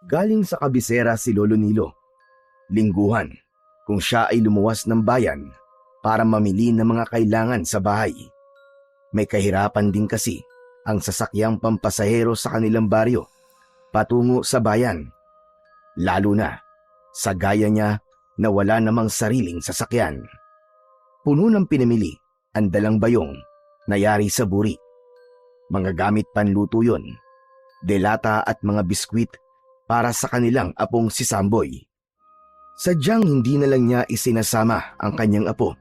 Galing sa kabisera si Lolo Nilo. Lingguhan, kung siya ay lumuwas ng bayan para mamili ng mga kailangan sa bahay. May kahirapan din kasi ang sasakyang pampasahero sa kanilang baryo patungo sa bayan. Lalo na sa gaya niya na wala namang sariling sasakyan. Puno ng pinamili ang dalang bayong na yari sa buri. Mga gamit panluto yon, delata at mga biskwit para sa kanilang apong si Samboy. Sadyang hindi na lang niya isinasama ang kanyang apo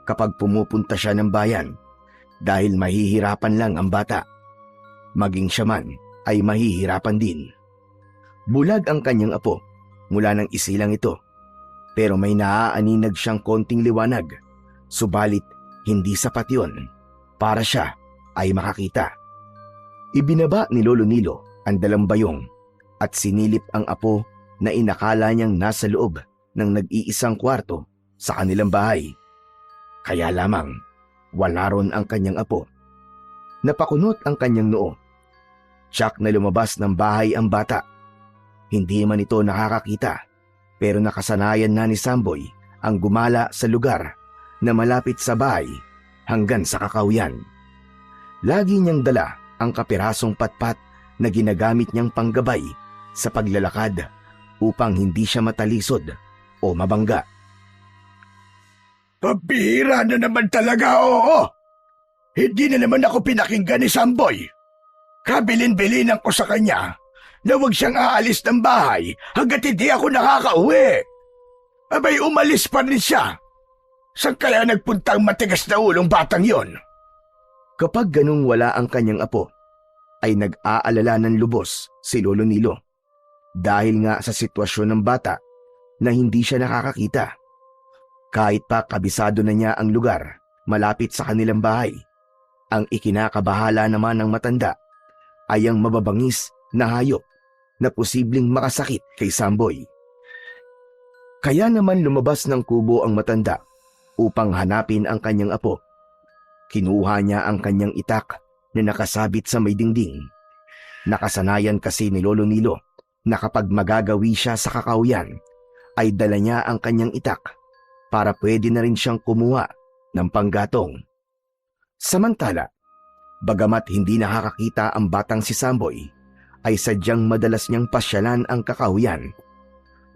kapag pumupunta siya ng bayan dahil mahihirapan lang ang bata. Maging siya man ay mahihirapan din. Bulag ang kanyang apo mula nang isilang ito, pero may naaaninag siyang konting liwanag, subalit hindi sapat yon para siya ay makakita. Ibinaba ni Lolo Nilo ang dalang bayong at sinilip ang apo na inakala niyang nasa loob ng nag-iisang kwarto sa kanilang bahay. Kaya lamang wala ron ang kanyang apo. Napakunot ang kanyang noo. Tiyak na lumabas ng bahay ang bata. Hindi man ito nakakakita, pero nakasanayan na ni Samboy ang gumala sa lugar na malapit sa bahay hanggang sa kakawyan. Lagi niyang dala ang kapirasong patpat na ginagamit niyang panggabay sa paglalakad upang hindi siya matalisod o mabangga. Pabihira na naman talaga, oo. Hindi na naman ako pinakinggan ni Samboy. Kabilin-bilinan ko sa kanya na huwag siyang aalis ng bahay hanggat hindi ako nakakauwi. Abay, umalis pa rin siya. Saan kaya nagpuntang matigas na ulong batang yon? Kapag ganung wala ang kanyang apo, ay nag-aalala ng lubos si Lolo Nilo dahil nga sa sitwasyon ng bata na hindi siya nakakakita. Kahit pa kabisado na niya ang lugar malapit sa kanilang bahay, ang ikinakabahala naman ng matanda ay ang mababangis na hayop na posibleng makasakit kay Samboy. Kaya naman lumabas ng kubo ang matanda upang hanapin ang kanyang apo. Kinuha niya ang kanyang itak na nakasabit sa may dingding. Nakasanayan kasi ni Lolo Nilo na kapag magagawi siya sa kakawyan, ay dala niya ang kanyang itak para pwede na rin siyang kumuha ng panggatong. Samantala, bagamat hindi nakakakita ang batang si Samboy, ay sadyang madalas niyang pasyalan ang kakawyan.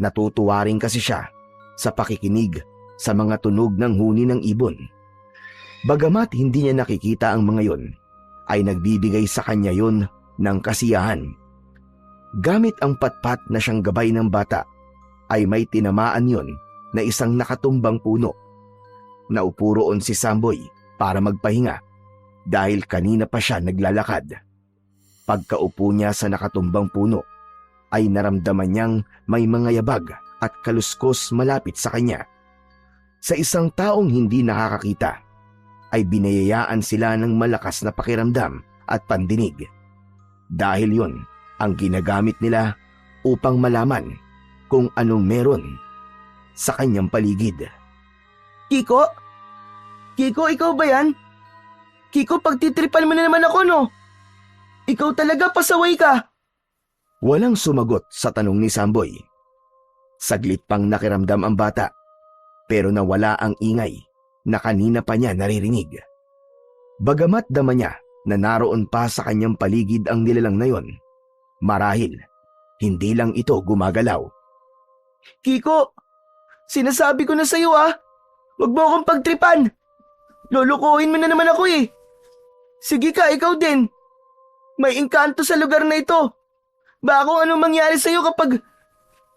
Natutuwa rin kasi siya sa pakikinig sa mga tunog ng huni ng ibon. Bagamat hindi niya nakikita ang mga yon, ay nagbibigay sa kanya yon ng kasiyahan. Gamit ang patpat na siyang gabay ng bata, ay may tinamaan yon na isang nakatumbang puno. Naupo roon si Samboy para magpahinga dahil kanina pa siya naglalakad. Pagkaupo niya sa nakatumbang puno, ay naramdaman niyang may mga yabag at kaluskos malapit sa kanya. Sa isang taong hindi nakakakita, ay binayayaan sila ng malakas na pakiramdam at pandinig. Dahil yon ang ginagamit nila upang malaman kung anong meron sa kanyang paligid. Kiko? Kiko, ikaw ba yan? Kiko, pagtitripan mo na naman ako, no? Ikaw talaga, pasaway ka. Walang sumagot sa tanong ni Samboy. Saglit pang nakiramdam ang bata, pero nawala ang ingay na kanina pa niya naririnig. Bagamat dama niya na naroon pa sa kanyang paligid ang nilalang na yon, marahil hindi lang ito gumagalaw. Kiko, sinasabi ko na sa'yo huwag mo akong pagtripan. Lulukuhin mo na naman ako eh. Sige ka, ikaw din. May engkanto sa lugar na ito. Baka kung anong mangyari sa'yo kapag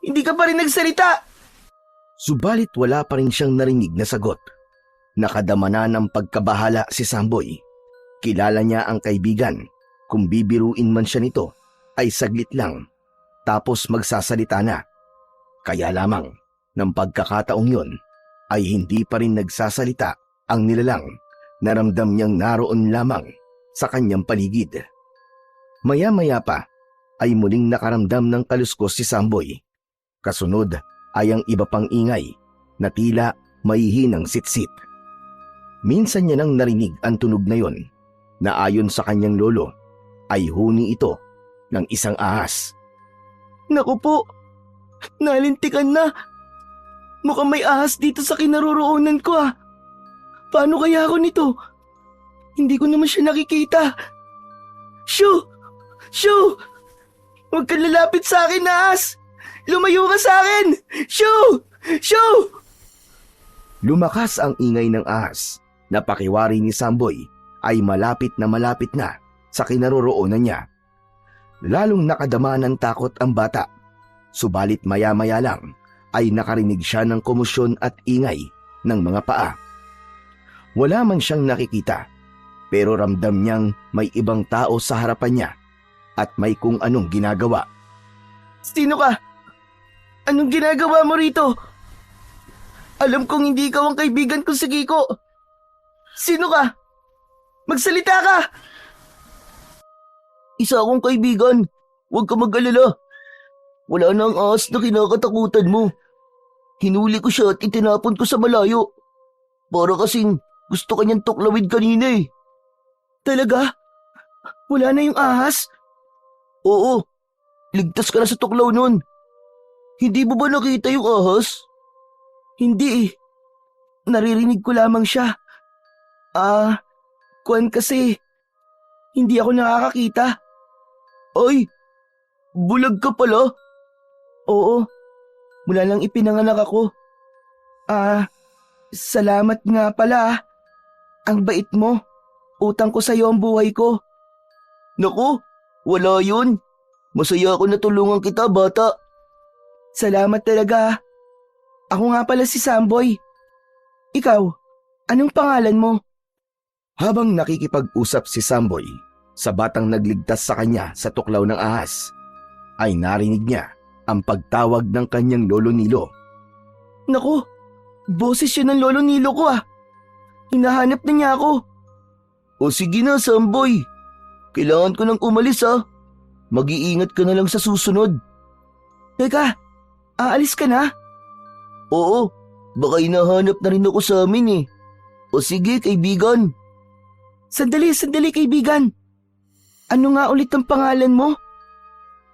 hindi ka pa rin nagsalita. Subalit wala pa rin siyang narinig na sagot. Nakadama na ng pagkabahala si Samboy. Kilala niya ang kaibigan. Kung bibiruin man siya nito, ay saglit lang, tapos magsasalita na. Kaya lamang, ng pagkakataong yon, ay hindi pa rin nagsasalita ang nilalang. Naramdam niyang naroon lamang sa kanyang paligid. Maya-maya pa, ay muling nakaramdam ng kaluskos si Samboy. Kasunod ay ang iba pang ingay na tila mahihinang sitsit. Minsan niya nang narinig ang tunog na yon, na ayon sa kanyang lolo ay huni ito ng isang ahas. Naku po, nalintikan na. Mukhang may ahas dito sa kinaroroonan ko ah. Paano kaya ako nito? Hindi ko naman siya nakikita. Shoo! Shoo! Huwag kang lalapit sa akin, ahas! Lumayo ka sa akin! Shoo! Shoo! Lumakas ang ingay ng ahas na pakiwari ni Samboy ay malapit na sa kinaroroonan niya. Lalong nakadama ng takot ang bata. Subalit maya-maya lang ay nakarinig siya ng komosyon at ingay ng mga paa. Wala man siyang nakikita, pero ramdam niyang may ibang tao sa harapan niya at may kung anong ginagawa. Sino ka? Anong ginagawa mo rito? Alam kong hindi ikaw ang kaibigan ko si Kiko. Sino ka? Magsalita ka! Isa akong kaibigan. Huwag ka mag-alala. Wala na ang ahas na kinakatakutan mo. Hinuli ko siya at itinapon ko sa malayo. Para kasing gusto kanyang tuklawin kanina eh. Talaga? Wala na yung ahas? Oo. Ligtas ka na sa tuklaw nun. Hindi mo ba nakita yung ahas? Hindi eh. Naririnig ko lamang siya. Kuwan kasi. Hindi ako nakakakita. Ay, bulag ka pala. Oo, mula lang ipinanganak ako. Salamat nga pala ah. Ang bait mo. Utang ko sa'yo ang buhay ko. Naku, wala yun. Masaya ako na tulungan kita, bata. Salamat talaga. Ako nga pala si Samboy. Ikaw, anong pangalan mo? Habang nakikipag-usap si Samboy sa batang nagligtas sa kanya sa tuklaw ng ahas, ay narinig niya ang pagtawag ng kanyang lolo Nilo. Naku, boses yun ng lolo Nilo ko ah. Hinahanap na niya ako. O sige na, Samboy. Kailangan ko nang umalis ah. Mag-iingat ka na lang sa susunod. Teka, aalis ka na? Oo, baka hinahanap na rin ako sa amin eh. O sige, kaibigan. Sandali, kaibigan. Ano nga ulit ang pangalan mo?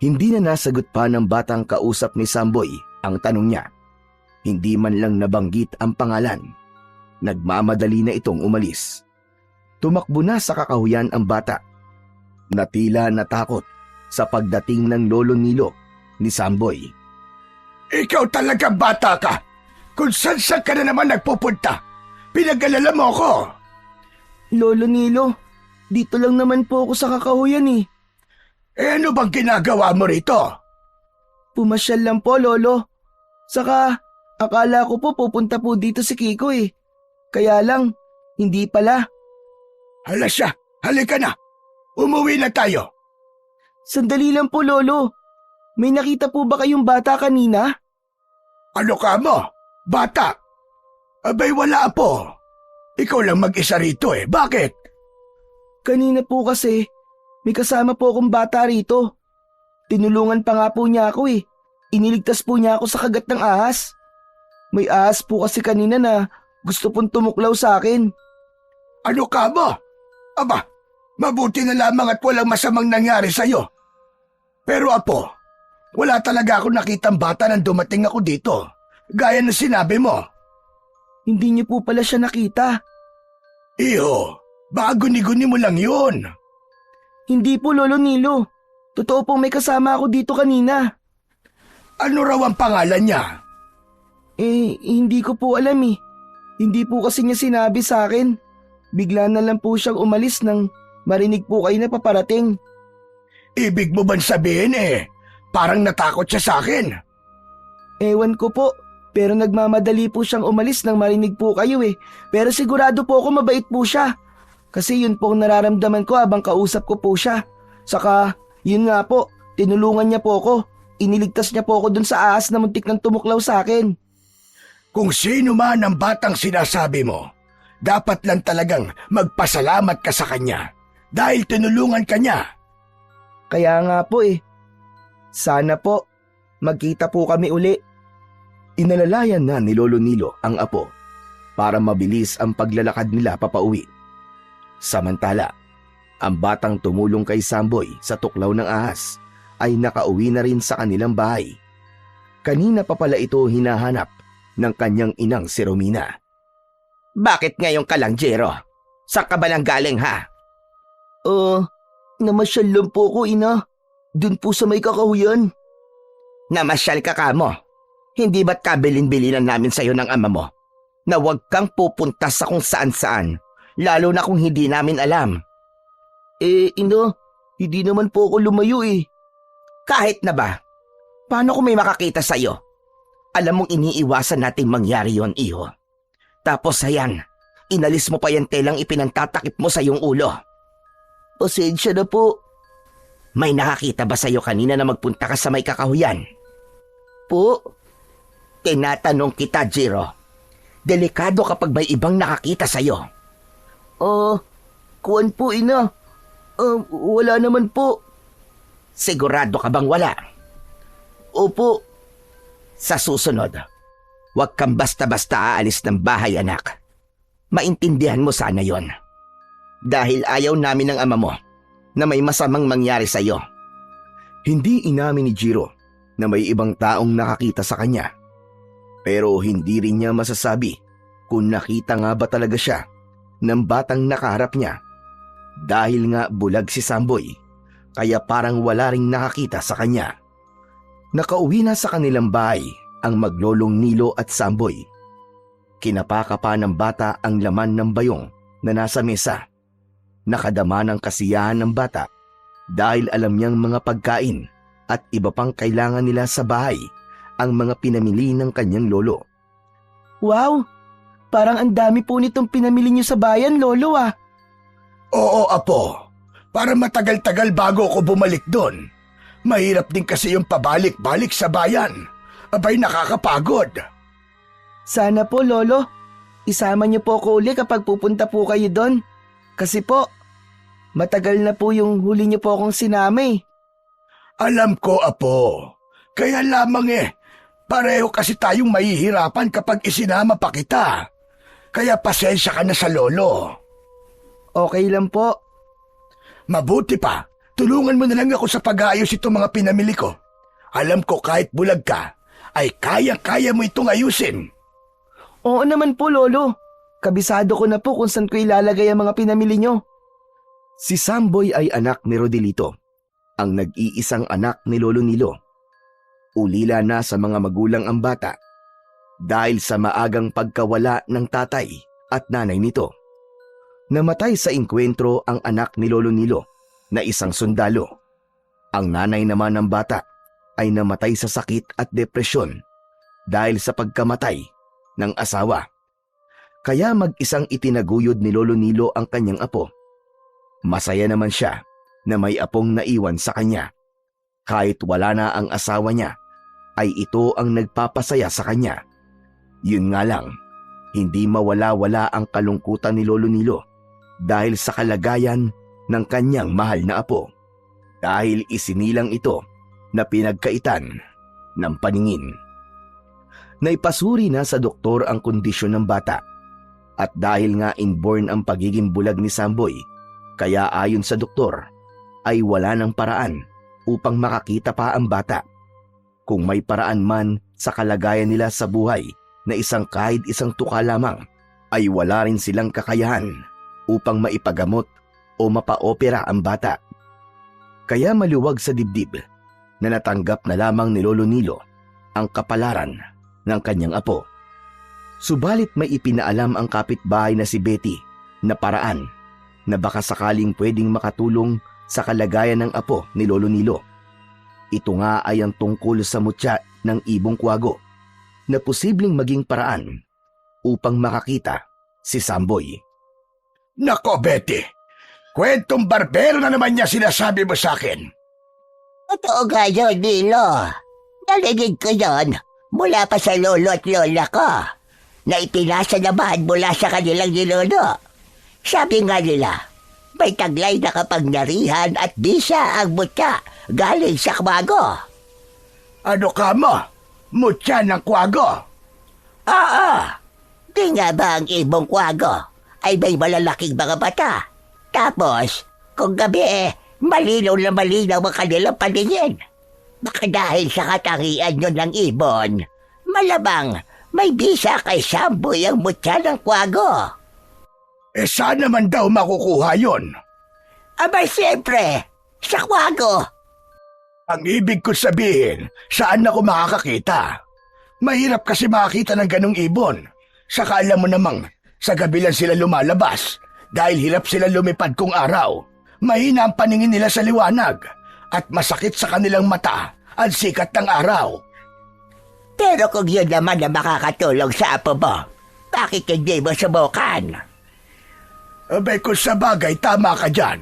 Hindi na nasagot pa ng batang kausap ni Samboy ang tanong niya. Hindi man lang nabanggit ang pangalan. Nagmamadali na itong umalis. Tumakbo na sa kakahuyan ang bata. Natila natakot sa pagdating ng lolo Nilo ni Samboy. Ikaw talaga bata ka. Kung saan ka na naman nagpupunta. Pinag-alala mo ako. Lolo Nilo, dito lang naman po ako sa kakahuyan eh. Eh ano bang ginagawa mo rito? Pumasyal lang po, Lolo. Saka, akala ko po pupunta po dito si Kiko eh. Kaya lang, hindi pala. Hala siya, halika na. Umuwi na tayo. Sandali lang po, Lolo. May nakita po ba kayong bata kanina? Ano ka mo? Bata? Abay wala po. Ikaw lang mag-isa rito eh. Bakit? Kanina po kasi, may kasama po akong bata rito. Tinulungan pa nga po niya ako eh. Iniligtas po niya ako sa kagat ng ahas. May ahas po kasi kanina na gusto pong tumuklaw sa akin. Ano ka mo? Aba, mabuti na lamang at walang masamang nangyari sa'yo. Pero apo, wala talaga ako nakitang bata nang dumating ako dito. Gaya na sinabi mo. Hindi niyo po pala siya nakita. Iho, baka guni-guni mo lang yun. Hindi po, Lolo Nilo. Totoo pong may kasama ako dito kanina. Ano raw ang pangalan niya? Hindi ko po alam eh. Hindi po kasi niya sinabi sa akin. Bigla na lang po siyang umalis nang marinig po kayo na paparating. Ibig mo bang sabihin parang natakot siya sa akin? Ewan ko po, pero nagmamadali po siyang umalis nang marinig po kayo eh. Pero sigurado po ako mabait po siya. Kasi yun po ang nararamdaman ko habang kausap ko po siya. Saka, yun nga po, tinulungan niya po ako. Iniligtas niya po ako dun sa ahas na muntik nang tumuklaw sa akin. Kung sino man ang batang sinasabi mo, dapat lang talagang magpasalamat ka sa kanya dahil tinulungan ka niya. Kaya nga po eh. Sana po, magkita po kami uli. Inalalayan na ni Lolo Nilo ang apo para mabilis ang paglalakad nila papauwi. Samantala, ang batang tumulong kay Samboy sa tuklaw ng ahas ay nakauwi na rin sa kanilang bahay. Kanina pa pala ito hinahanap ng kanyang inang si Romina. Bakit ngayon ka lang, Jero? Saan ka ba lang galing, ha? Namasyal lang po ko, ina. Dun po sa may kakahuyan. Namasyal ka mo. Hindi ba't kabilin-bilinan namin sa'yo ng ama mo na huwag kang pupunta sa kung saan-saan, lalo na kung hindi namin alam? Ina, hindi naman po ako lumayo eh. Kahit na ba? Paano kung may makakita sa'yo? Alam mong iniiwasan nating mangyari yon, iho. Tapos ayan, inalis mo pa yung telang ipinantatakip mo sa iyong ulo. Pasensya na po. May nakakita ba sa'yo kanina na magpunta ka sa may kakahuyan? Po? Tinatanong kita, Jiro. Delikado kapag may ibang nakakita sa'yo. Kuwan po, ina. Wala naman po. Sigurado ka bang wala? Opo. Sa susunod, huwag kang basta-basta aalis ng bahay, anak. Maintindihan mo sana yon. Dahil ayaw namin ng ama mo na may masamang mangyari sa'yo. Hindi inamin ni Jiro na may ibang taong nakakita sa kanya. Pero hindi rin niya masasabi kung nakita nga ba talaga siya ng batang nakaharap niya. Dahil nga bulag si Samboy, kaya parang wala ring nakakita sa kanya. Nakauwi na sa kanilang bahay ang maglolong Nilo at Samboy. Kinapaka pa ng bata ang laman ng bayong na nasa mesa. Nakadama ng kasiyahan ng bata dahil alam niyang mga pagkain at iba pang kailangan nila sa bahay ang mga pinamili ng kanyang lolo. Wow! Parang ang dami po nitong pinamili niyo sa bayan, lolo ah. Oo, apo. Para matagal-tagal bago ako bumalik doon. Mahirap din kasi yung pabalik-balik sa bayan. Abay, nakakapagod. Sana po, lolo. Isama niyo po ako uli kapag pupunta po kayo doon. Kasi po, matagal na po yung huli niyo po akong sinama eh. Alam ko, apo. Kaya lamang pareho kasi tayong mahihirapan kapag isinama pa kita. Kaya pasensya ka na sa lolo. Okay lang po. Mabuti pa, tulungan mo na lang ako sa pag-aayos itong mga pinamili ko. Alam ko kahit bulag ka, ay kaya-kaya mo itong ayusin. Oo naman po, lolo. Kabisado ko na po kung saan ko ilalagay ang mga pinamili nyo. Si Samboy ay anak ni Rodelito, ang nag-iisang anak ni Lolo Nilo. Ulila na sa mga magulang ang bata dahil sa maagang pagkawala ng tatay at nanay nito. Namatay sa inkwentro ang anak ni Lolo Nilo na isang sundalo. Ang nanay naman ng bata ay namatay sa sakit at depresyon dahil sa pagkamatay ng asawa. Kaya mag-isang itinaguyod ni Lolo Nilo ang kanyang apo. Masaya naman siya na may apong naiwan sa kanya. Kahit wala na ang asawa niya, ay ito ang nagpapasaya sa kanya. Yun nga lang, hindi mawala-wala ang kalungkutan ni Lolo Nilo dahil sa kalagayan ng kanyang mahal na apo. Dahil isinilang ito na pinagkaitan ng paningin. Naipasuri na sa doktor ang kondisyon ng bata. At dahil nga inborn ang pagiging bulag ni Samboy, kaya ayon sa doktor, ay wala ng paraan upang makakita pa ang bata. Kung may paraan man sa kalagayan nila sa buhay na kahit isang tuka lamang, ay wala rin silang kakayahan upang maipagamot o mapa-opera ang bata. Kaya maluwag sa dibdib na natanggap na lamang ni Lolo Nilo ang kapalaran ng kanyang apo. Subalit may ipinaalam ang kapitbahay na si Betty na paraan na baka sakaling pwedeng makatulong sa kalagayan ng apo ni Lolo Nilo. Ito nga ay ang tungkol sa mutya ng ibong kwago na posibleng maging paraan upang makakita si Samboy. Nako, Betty! Kwentong barbero na naman niya sinasabi mo sa akin. Totoo nga yun, Nilo. Narinig ko yun mula pa sa lolo at lola ko na ipinasa naman mula sa kanilang ninuno. Sabi nga nila, may taglay na kapangyarihan at bisa ang mutya galing sa kwago. Ano ka mo? Mutya ng kwago? Oo. Di nga ba ang ibong kwago ay may malalaking mga mata? Tapos, kung gabi malinaw na malinaw ang kanilang paningin. Baka dahil sa katangian nyo ng ibon, malamang may bisa kay Samboy ang mutya ng kwago. Saan naman daw makukuha yon? Abay siyempre, sa kwago. Ang ibig ko sabihin, saan ako makakakita? Mahirap kasi makakita ng ganong ibon. Saka alam mo namang, sa gabi lang sila lumalabas dahil hirap sila lumipad kung araw. Mahina ang paningin nila sa liwanag at masakit sa kanilang mata ang sikat ng araw. Pero kung yun naman na makakatulong sa apo mo, bakit hindi mo subukan? Abay kung sa bagay, tama ka dyan.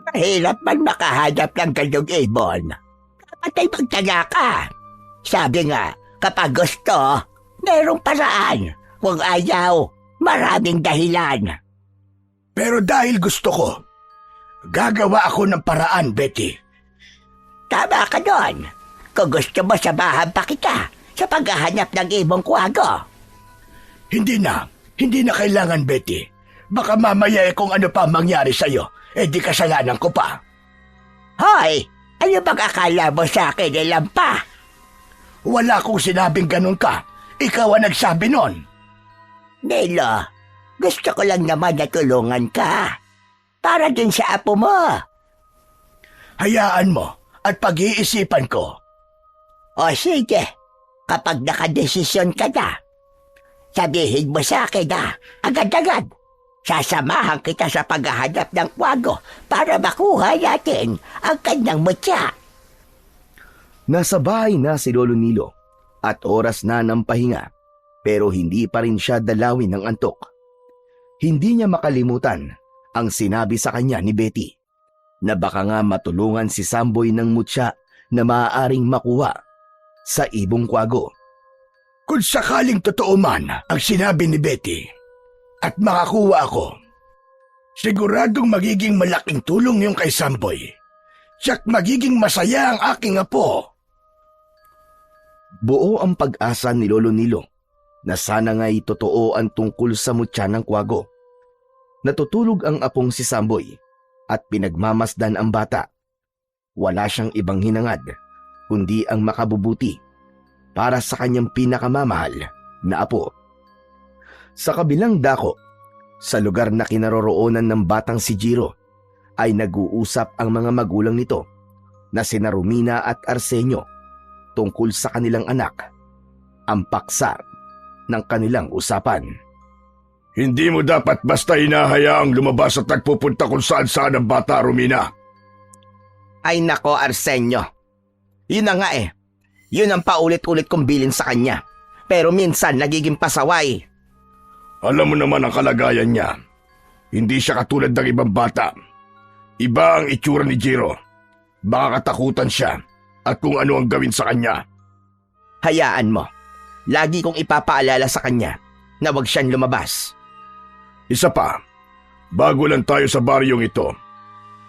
Mahirap man makahanap ng ganyang ibon. Dapat ay magtaga ka. Sabi nga, kapag gusto, merong paraan. Kung ayaw, maraming dahilan. Pero dahil gusto ko, gagawa ako ng paraan, Betty. Tama ka doon. Kung gusto mo, samahan pa kita sa paghahanap ng ibong kwago. Hindi na kailangan, Betty. Baka mamaya kung ano pa mangyari sa'yo, di kasalanan ko pa. Hoy! Ano bang akala mo sa akin, Lampa? Wala akong sinabing ganun ka. Ikaw ang nagsabi nun. Nelo, gusto ko lang naman na tulungan ka. Para din sa apo mo. Hayaan mo at pag-iisipan ko. O sige, kapag nakadesisyon ka na, sabihin mo sa akin na agad-agad. Sasamahan kita sa paghahanap ng kwago para makuha natin ang kanyang mutya. Nasa bahay na si Lolo Nilo at oras na ng pahinga pero hindi pa rin siya dalawin ng antok. Hindi niya makalimutan ang sinabi sa kanya ni Betty na baka nga matulungan si Samboy ng mutya na maaaring makuha sa ibong kwago. Kung sakaling totoo man ang sinabi ni Betty at makakuha ako, siguradong magiging malaking tulong yung kay Samboy. Tiyak magiging masaya ang aking apo. Buo ang pag-asa ni Lolo Nilo na sana nga'y totoo ang tungkol sa mutya ng kwago. Natutulog ang apong si Samboy at pinagmamasdan ang bata. Wala siyang ibang hinangad kundi ang makabubuti para sa kanyang pinakamamahal na apo. Sa kabilang dako, sa lugar na kinaroroonan ng batang si Jiro, ay nag-uusap ang mga magulang nito na sina Romina at Arsenio tungkol sa kanilang anak, ang paksa ng kanilang usapan. Hindi mo dapat basta hinahayaang lumabas at nagpupunta kung saan-saan ang bata, Romina. Ay nako, Arsenio. Yun na nga eh. Yun ang paulit-ulit kong bilin sa kanya. Pero minsan nagiging pasaway. Alam mo naman ang kalagayan niya. Hindi siya katulad ng ibang bata. Iba ang itsura ni Jiro. Baka katakutan siya at kung ano ang gawin sa kanya. Hayaan mo. Lagi kong ipapaalala sa kanya na huwag siyang lumabas. Isa pa, bago lang tayo sa baryong ito,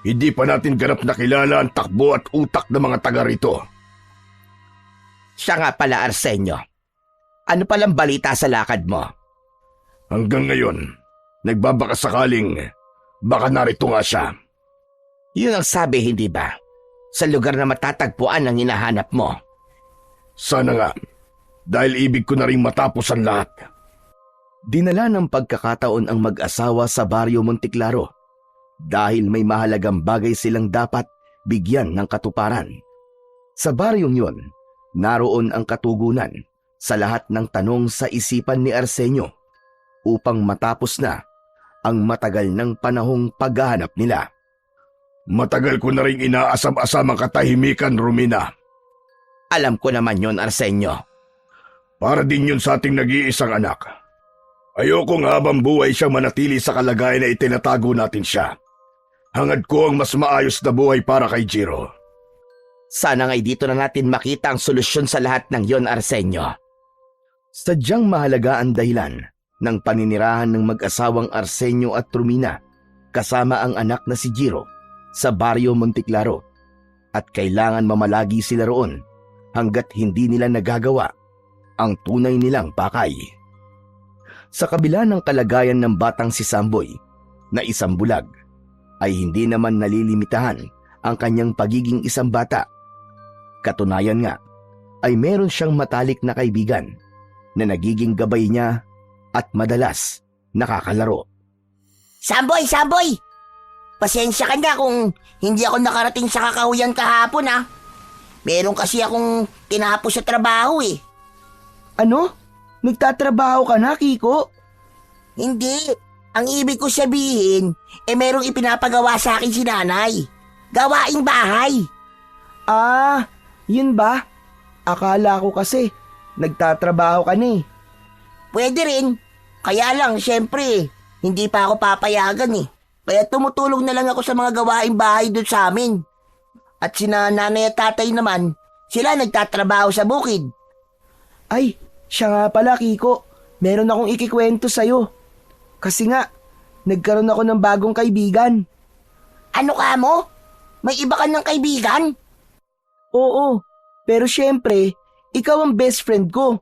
hindi pa natin ganap na kilala ang takbo at utak ng mga taga rito. Siya nga pala, Arsenio. Ano palang balita sa lakad mo? Hanggang ngayon, nagbabakasakaling baka narito nga siya. Yun ang sabi, hindi ba? Sa lugar na matatagpuan ang hinahanap mo. Sana nga, dahil ibig ko na rin matapos ang lahat. Dinala ng pagkakataon ang mag-asawa sa Baryo Monteclaro dahil may mahalagang bagay silang dapat bigyan ng katuparan. Sa baryong yun, naroon ang katugunan sa lahat ng tanong sa isipan ni Arsenio upang matapos na ang matagal ng panahong paghahanap nila. Matagal ko na rin inaasam-asam ang katahimikan, Romina. Alam ko naman yon, Arsenio. Para din yun sa ating nag-iisang anak. Ayokong habang buhay siya manatili sa kalagayan na itinatago natin siya. Hangad ko ang mas maayos na buhay para kay Jiro. Sana nga'y dito na natin makita ang solusyon sa lahat ng yon, Arsenio. Sadyang mahalaga ang dahilan ng paninirahan ng mag-asawang Arsenio at Romina kasama ang anak na si Jiro sa Baryo Monteclaro at kailangan mamalagi sila roon hanggat hindi nila nagagawa ang tunay nilang pakay. Sa kabila ng kalagayan ng batang si Samboy na isang bulag, ay hindi naman nalilimitahan ang kanyang pagiging isang bata Katunayan nga, ay meron siyang matalik na kaibigan na nagiging gabay niya at madalas nakakalaro. Samboy! Samboy! Pasensya ka na kung hindi ako nakarating sa kakahuyan kahapon ha. Meron kasi akong tinapos sa trabaho eh. Ano? Nagtatrabaho ka na, Kiko? Hindi. Ang ibig ko sabihin, merong ipinapagawa sa akin si nanay. Gawaing bahay. Ah, yun ba? Akala ko kasi, nagtatrabaho ka na eh. Pwede rin. Kaya lang, syempre, hindi pa ako papayagan eh. Kaya tumutulong na lang ako sa mga gawaing bahay doon sa amin. At sina nanay at tatay naman, sila nagtatrabaho sa bukid. Ay, siya nga pala, Kiko. Meron akong ikikwento sa'yo. Kasi nga, nagkaroon ako ng bagong kaibigan. Ano ka mo? May iba ka ng kaibigan? Oo, pero syempre, ikaw ang best friend ko.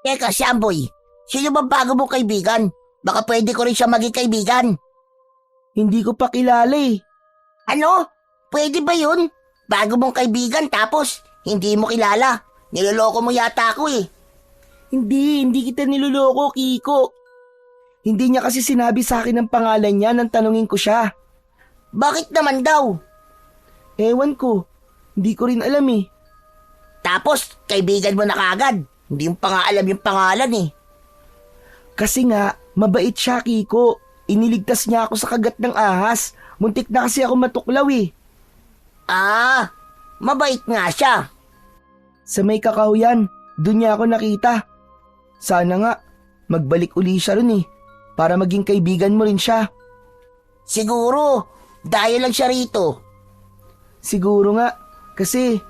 Teka, Samboy, sino ba bago mong kaibigan? Baka pwede ko rin siya maging kaibigan. Hindi ko pa kilala eh. Ano? Pwede ba yun? Bago mong kaibigan tapos hindi mo kilala. Niloloko mo yata ako eh. Hindi kita niloloko, Kiko. Hindi niya kasi sinabi sa akin ang pangalan niya nang tanungin ko siya. Bakit naman daw? Ewan ko, hindi ko rin alam eh. Tapos, kaibigan mo na kagad. Hindi mo pa nga alam yung pangalan eh. Kasi nga, mabait siya, Kiko. Iniligtas niya ako sa kagat ng ahas. Muntik na kasi ako matuklaw eh. Ah, mabait nga siya. Sa may kakahuyan, doon niya ako nakita. Sana nga, magbalik uli siya ron eh. Para maging kaibigan mo rin siya. Siguro, dahil lang siya rito. Siguro nga, kasi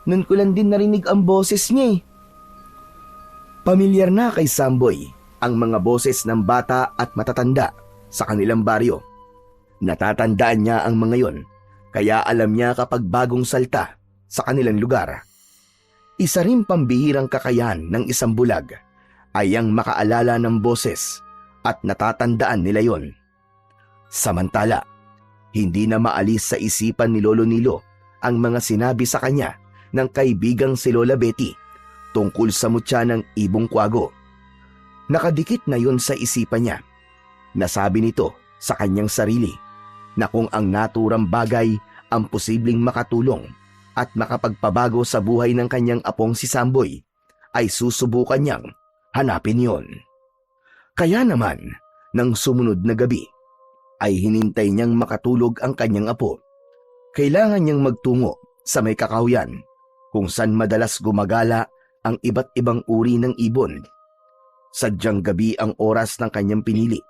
nun ko lang din narinig ang boses niya eh. Pamilyar na kay Samboy ang mga boses ng bata at matatanda sa kanilang baryo. Natatandaan niya ang mga yon, kaya alam niya kapag bagong salta sa kanilang lugar. Isa rin pambihirang kakayahan ng isang bulag ay ang makaalala ng boses at natatandaan nila yon. Samantala, hindi na maalis sa isipan ni Lolo Nilo ang mga sinabi sa kanya ng kaibigang si Lola Betty tungkol sa mutya ng ibong kwago. Nakadikit na yun sa isipan niya. Nasabi nito sa kanyang sarili na kung ang naturang bagay ang posibleng makatulong at makapagpabago sa buhay ng kanyang apong si Samboy, ay susubukan niyang hanapin yon. Kaya naman, nang sumunod na gabi, ay hinintay niyang makatulog ang kanyang apo. Kailangan niyang magtungo sa may kakahuyan kung saan madalas gumagala ang iba't ibang uri ng ibon. Sadyang gabi ang oras ng kanyang pinili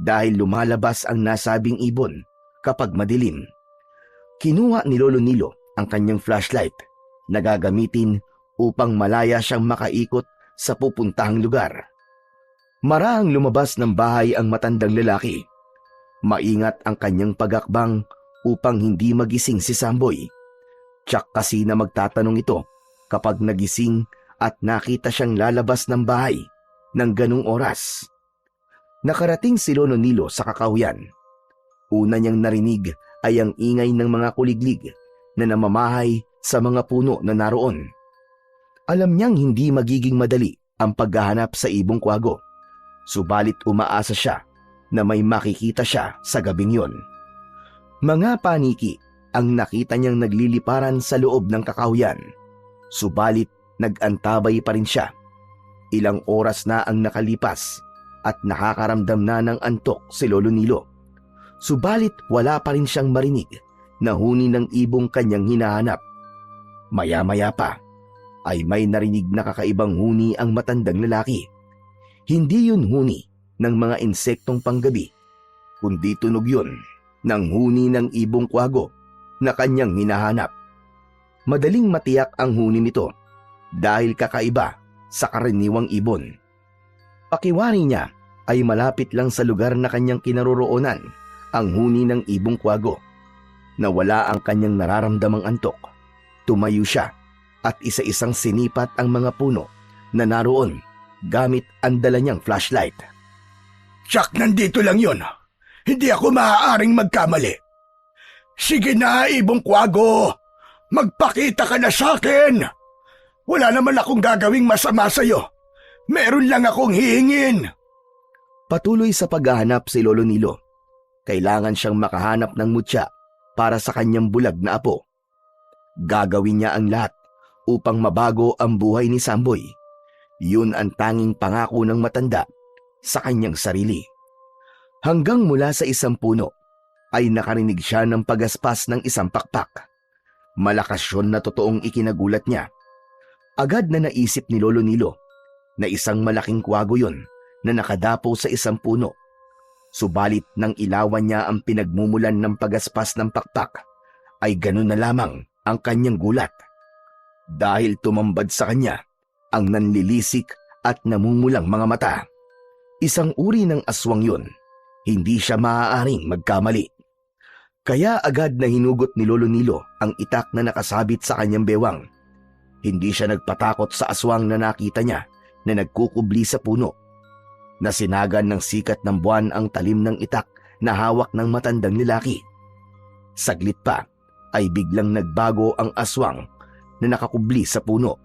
dahil lumalabas ang nasabing ibon kapag madilim. Kinuha ni Lolo Nilo ang kanyang flashlight na gagamitin upang malaya siyang makaikot sa pupuntahang lugar. Marahang lumabas ng bahay ang matandang lalaki. Maingat ang kanyang pagakbang upang hindi magising si Samboy. Tiyak kasi na magtatanong ito kapag nagising at nakita siyang lalabas ng bahay ng ganung oras. Nakarating si Lolo Nilo sa kakahuyan. Una niyang narinig ay ang ingay ng mga kuliglig na namamahay sa mga puno na naroon. Alam niyang hindi magiging madali ang paghahanap sa ibong kwago, subalit umaasa siya na may makikita siya sa gabing yon. Mga paniki ang nakita niyang nagliliparan sa loob ng kakahuyan, subalit nag-antabay pa rin siya. Ilang oras na ang nakalipas at nakakaramdam na ng antok si Lolo Nilo. Subalit wala pa rin siyang marinig na huni ng ibong kanyang hinahanap. Maya-maya pa ay may narinig na kakaibang huni ang matandang lalaki. Hindi yun huni ng mga insektong panggabi, kundi tunog yun ng huni ng ibong kwago na kanyang hinahanap. Madaling matiyak ang huni nito dahil kakaiba sa karaniwang ibon. Pakiwari niya ay malapit lang sa lugar na kanyang kinaroroonan ang huni ng ibong kwago. Nawala ang kanyang nararamdamang antok. Tumayo siya at isa-isang sinipat ang mga puno na naroon gamit ang dala niyang flashlight. Tsak, nandito lang yun. Hindi ako maaaring magkamali. Sige na, ibong kwago. Magpakita ka na sa akin! Wala naman akong gagawing masama sa'yo. Meron lang akong hihingin. Patuloy sa paghahanap si Lolo Nilo. Kailangan siyang makahanap ng mutya para sa kanyang bulag na apo. Gagawin niya ang lahat upang mabago ang buhay ni Samboy. Yun ang tanging pangako ng matanda sa kanyang sarili. Hanggang mula sa isang puno ay nakarinig siya ng pagaspas ng isang pakpak. Malakas yun na totoong ikinagulat niya. Agad na naisip ni Lolo Nilo na isang malaking kwago yun na nakadapo sa isang puno. Subalit nang ilawan niya ang pinagmumulan ng pagaspas ng pakpak, ay ganun na lamang ang kanyang gulat. Dahil tumambad sa kanya ang nanlilisik at namumulang mga mata. Isang uri ng aswang yun, hindi siya maaaring magkamali. Kaya agad na hinugot ni Lolo Nilo ang itak na nakasabit sa kanyang bewang. Hindi siya nagpatakot sa aswang na nakita niya na nagkukubli sa puno. Nasinagan ng sikat ng buwan ang talim ng itak na hawak ng matandang lalaki. Saglit pa ay biglang nagbago ang aswang na nakakubli sa puno.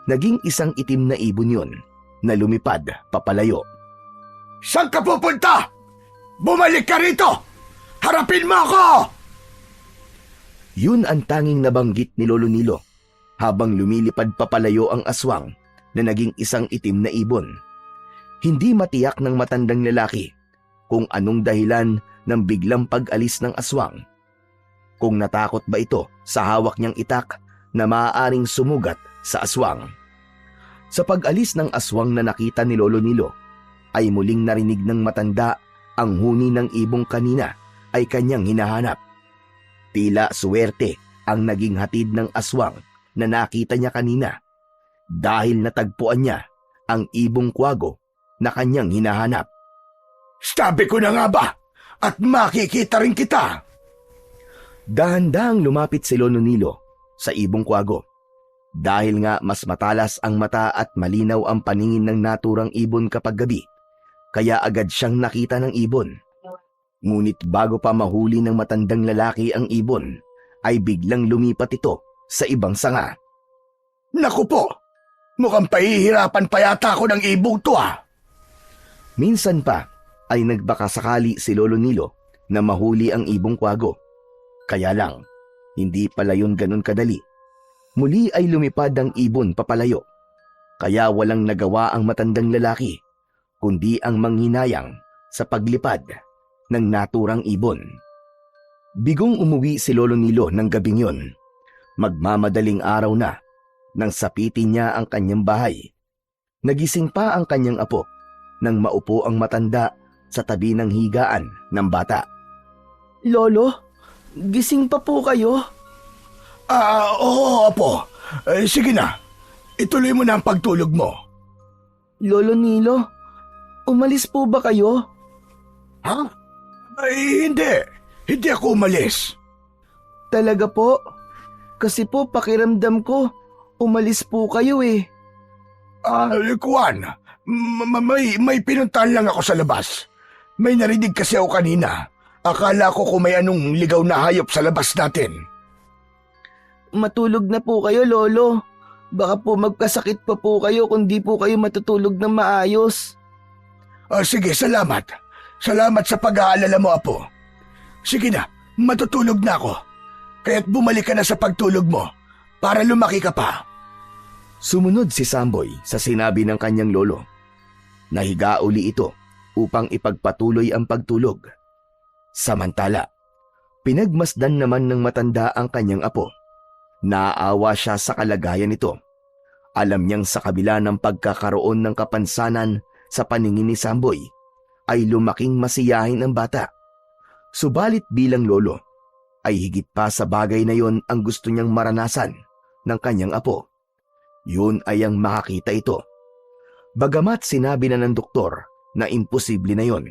Naging isang itim na ibon yun na lumipad papalayo. Saan ka pupunta? Bumalik ka rito! Harapin mo ako! Yun ang tanging nabanggit ni Lolo Nilo habang lumilipad papalayo ang aswang na naging isang itim na ibon. Hindi matiyak ng matandang lalaki kung anong dahilan ng biglang pag-alis ng aswang. Kung natakot ba ito sa hawak niyang itak na maaaring sumugat sa aswang. Sa pag-alis ng aswang na nakita ni Lolo Nilo, ay muling narinig ng matanda ang huni ng ibong kanina ay kanyang hinahanap. Tila suwerte ang naging hatid ng aswang na nakita niya kanina dahil natagpuan niya ang ibong kwago na kanyang hinahanap. Sabi ko na nga ba? At makikita rin kita! Dahan-dahang lumapit si Lolo Nilo sa ibong kwago. Dahil nga mas matalas ang mata at malinaw ang paningin ng naturang ibon kapag gabi, kaya agad siyang nakita ng ibon. Ngunit bago pa mahuli ng matandang lalaki ang ibon, ay biglang lumipat ito sa ibang sanga. Naku po! Mukhang pahihirapan pa yata ako ng ibong to ah! Minsan pa ay nagbakasakali si Lolo Nilo na mahuli ang ibong kwago. Kaya lang, hindi pala yun ganun kadali. Muli ay lumipad ang ibon papalayo. Kaya walang nagawa ang matandang lalaki, kundi ang manghinayang sa paglipad ng naturang ibon. Bigong umuwi si Lolo Nilo ng gabing yun. Magmamadaling araw na nang sapitin niya ang kanyang bahay. Nagising pa ang kanyang apo nang maupo ang matanda sa tabi ng higaan ng bata. Lolo, gising pa po kayo? Oo, apo. Sige na. Ituloy mo na ang pagtulog mo. Lolo Nilo, umalis po ba kayo? Ha? Ay, hindi. Hindi ako umalis. Talaga po? Kasi po pakiramdam ko, umalis po kayo eh. Kuwan, may pinuntahan lang ako sa labas. May narinig kasi ako kanina. Akala ko kung may anong ligaw na hayop sa labas natin. Matulog na po kayo, Lolo. Baka po magkasakit pa po kayo kung di po kayo matutulog ng maayos. Sige, salamat. Salamat sa pag-aalala mo, apo. Sige na, matutulog na ako. Kaya't bumalik ka na sa pagtulog mo para lumaki ka pa. Sumunod si Samboy sa sinabi ng kanyang lolo. Nahiga uli ito upang ipagpatuloy ang pagtulog. Samantala, pinagmasdan naman ng matanda ang kanyang apo. Naaawa siya sa kalagayan nito. Alam niyang sa kabila ng pagkakaroon ng kapansanan sa paningin ni Samboy, ay lumaking masiyahin ang bata. Subalit bilang lolo, ay higit pa sa bagay na yon ang gusto niyang maranasan ng kanyang apo. Yun ay ang makakita ito. Bagamat sinabi na ng doktor na imposible na yon,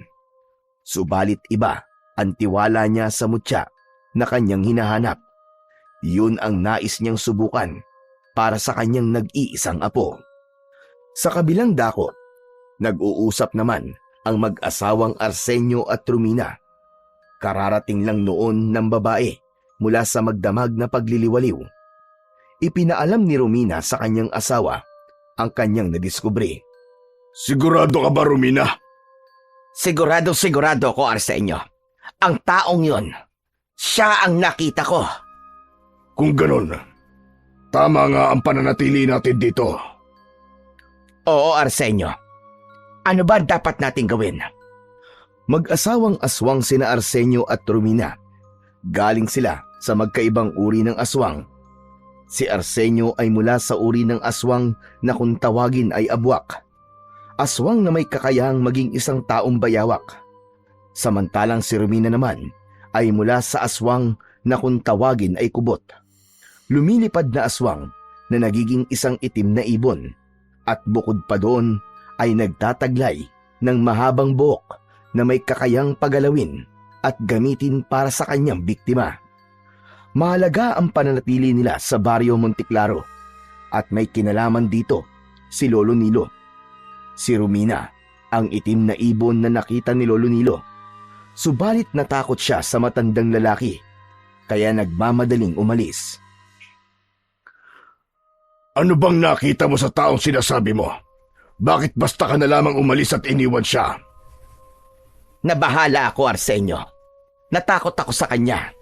subalit iba ang tiwala niya sa mutya na kanyang hinahanap. Yun ang nais niyang subukan para sa kanyang nag-iisang apo. Sa kabilang dako, nag-uusap naman ang mag-asawang Arsenio at Romina. Kararating lang noon ng babae mula sa magdamag na pagliliwaliw ipinaalam ni Romina sa kanyang asawa ang kanyang nadiskubre. Sigurado ka ba, Romina? Sigurado ko, Arsenio. Ang taong yon, siya ang nakita ko. Kung ganon, tama nga ang pananatili natin dito. Oo, Arsenio. Ano ba dapat nating gawin? Mag-asawang aswang sina Arsenio at Romina. Galing sila sa magkaibang uri ng aswang. Si Arsenio ay mula sa uri ng aswang na kung tawagin ay abwak. Aswang na may kakayahang maging isang taong bayawak. Samantalang si Romina naman ay mula sa aswang na kung tawagin ay kubot. Lumilipad na aswang na nagiging isang itim na ibon at bukod pa doon ay nagtataglay ng mahabang buhok na may kakayang pagalawin at gamitin para sa kanyang biktima. Mahalaga ang pananatili nila sa Baryo Monteclaro at may kinalaman dito si Lolo Nilo. Si Romina, ang itim na ibon na nakita ni Lolo Nilo. Subalit natakot siya sa matandang lalaki, kaya nagmamadaling umalis. Ano bang nakita mo sa taong sinasabi mo? Bakit basta ka na lamang umalis at iniwan siya? Nabahala ako, Arsenio. Natakot ako sa kanya.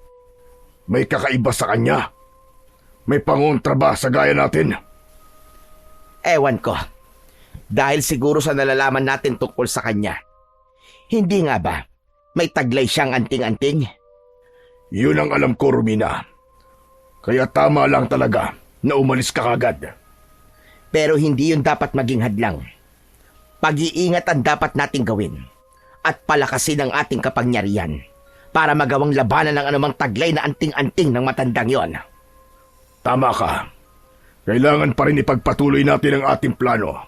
May kakaiba sa kanya? May pangontra ba sa gaya natin? Ewan ko. Dahil siguro sa nalalaman natin tungkol sa kanya. Hindi nga ba may taglay siyang anting-anting? Yun ang alam ko, Romina. Kaya tama lang talaga na umalis ka kagad. Pero hindi yun dapat maging hadlang. Pag-iingat ang dapat nating gawin at palakasin ang ating kapangyarihan para magawang labanan ng anumang taglay na anting-anting ng matandang yon. Tama ka. Kailangan pa rin ipagpatuloy natin ang ating plano.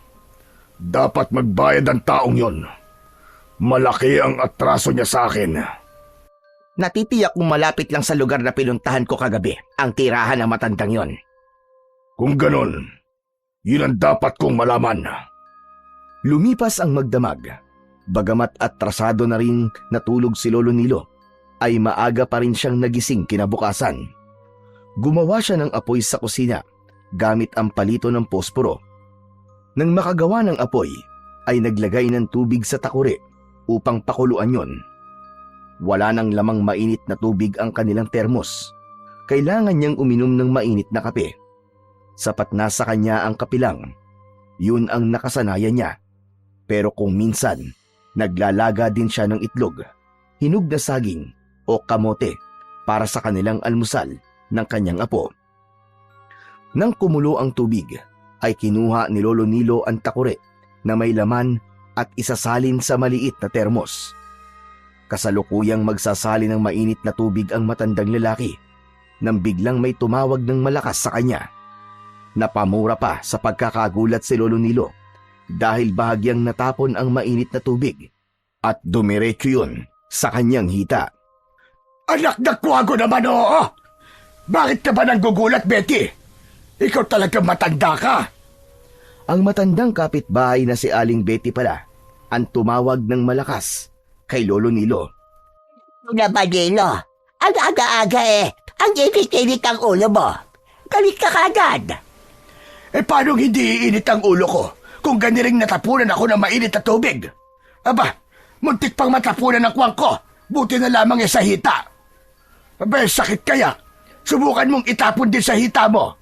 Dapat magbayad ang taong yon. Malaki ang atraso niya sa akin. Natitiyak kung malapit lang sa lugar na pinuntahan ko kagabi ang tirahan ng matandang yon. Kung ganon, yun ang dapat kong malaman. Lumipas ang magdamag. Bagamat atrasado na rin natulog si Lolo Nilo, ay maaga pa rin siyang nagising kinabukasan. Gumawa siya ng apoy sa kusina gamit ang palito ng posporo. Nang makagawa ng apoy, ay naglagay ng tubig sa takure upang pakuluan yon. Wala nang lamang mainit na tubig ang kanilang termos. Kailangan niyang uminom ng mainit na kape. Sapat na sa kanya ang kapilang. Yun ang nakasanayan niya. Pero kung minsan, naglalaga din siya ng itlog, hinog na saging o kamote para sa kanilang almusal ng kanyang apo. Nang kumulo ang tubig, ay kinuha ni Lolo Nilo ang takure na may laman at isasalin sa maliit na termos. Kasalukuyang magsasali ng mainit na tubig ang matandang lalaki nang biglang may tumawag ng malakas sa kanya. Napamura pa sa pagkakagulat si Lolo Nilo dahil bahagyang natapon ang mainit na tubig at dumiretso yun sa kanyang hita. Anak na kuwago naman, oo! Bakit ka ba nanggugulat, Betty? Ikaw talagang matanda ka. Ang matandang kapitbahay na si Aling Betty pala ang tumawag ng malakas kay Lolo Nilo. Una ba, Nilo? Ang aga-aga ang init-init ang ulo mo. Galit ka kagad. Paano hindi iinit ang ulo ko kung ganiring natapunan ako ng mainit na tubig? Aba, muntik pang matapunan ang kwang ko. Buti na lamang sa hita. Aba, sakit kaya. Subukan mong itapon din sa hita mo.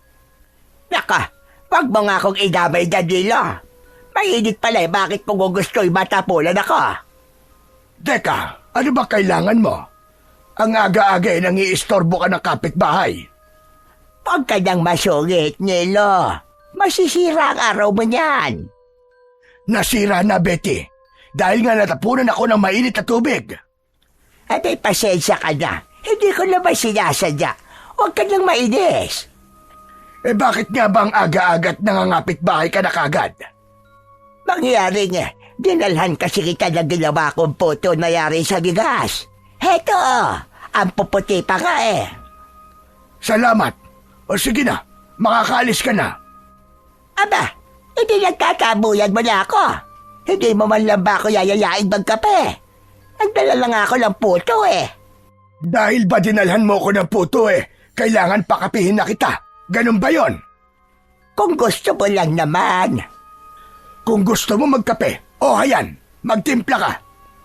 Naka, wag mo nga akong idamay dyan, Nilo. Mainit pala bakit kung gusto'y matapunan ako? Teka, ano ba kailangan mo? Ang aga-aga nangiistorbo ka ng kapitbahay. Huwag ka nang masungit, Nilo. Masisira ang araw mo niyan. Nasira na, Betty. Dahil nga natapunan ako ng mainit na tubig. At ay pasensya ka na. Hindi ko naman sinasadya. Huwag ka nang mainis. Bakit nga bang aga-aga't nangangapit bahay ka na kagad? Mangyaring dinalhan kasi kita ng ginawa kong puto na yari sa bigas. Heto, ang puputi pa nga Salamat. O sige na, makakaalis ka na. Aba, hindi nagtatabuyan mo na ako. Hindi mo man lang ba ako yayayain magkape? Nagdala lang ako ng puto Dahil ba dinalhan mo ko ng puto kailangan pakapihin na kita? Ganun ba yon? Kung gusto mo lang naman. Kung gusto mo magkape, o hayan, magtimpla ka.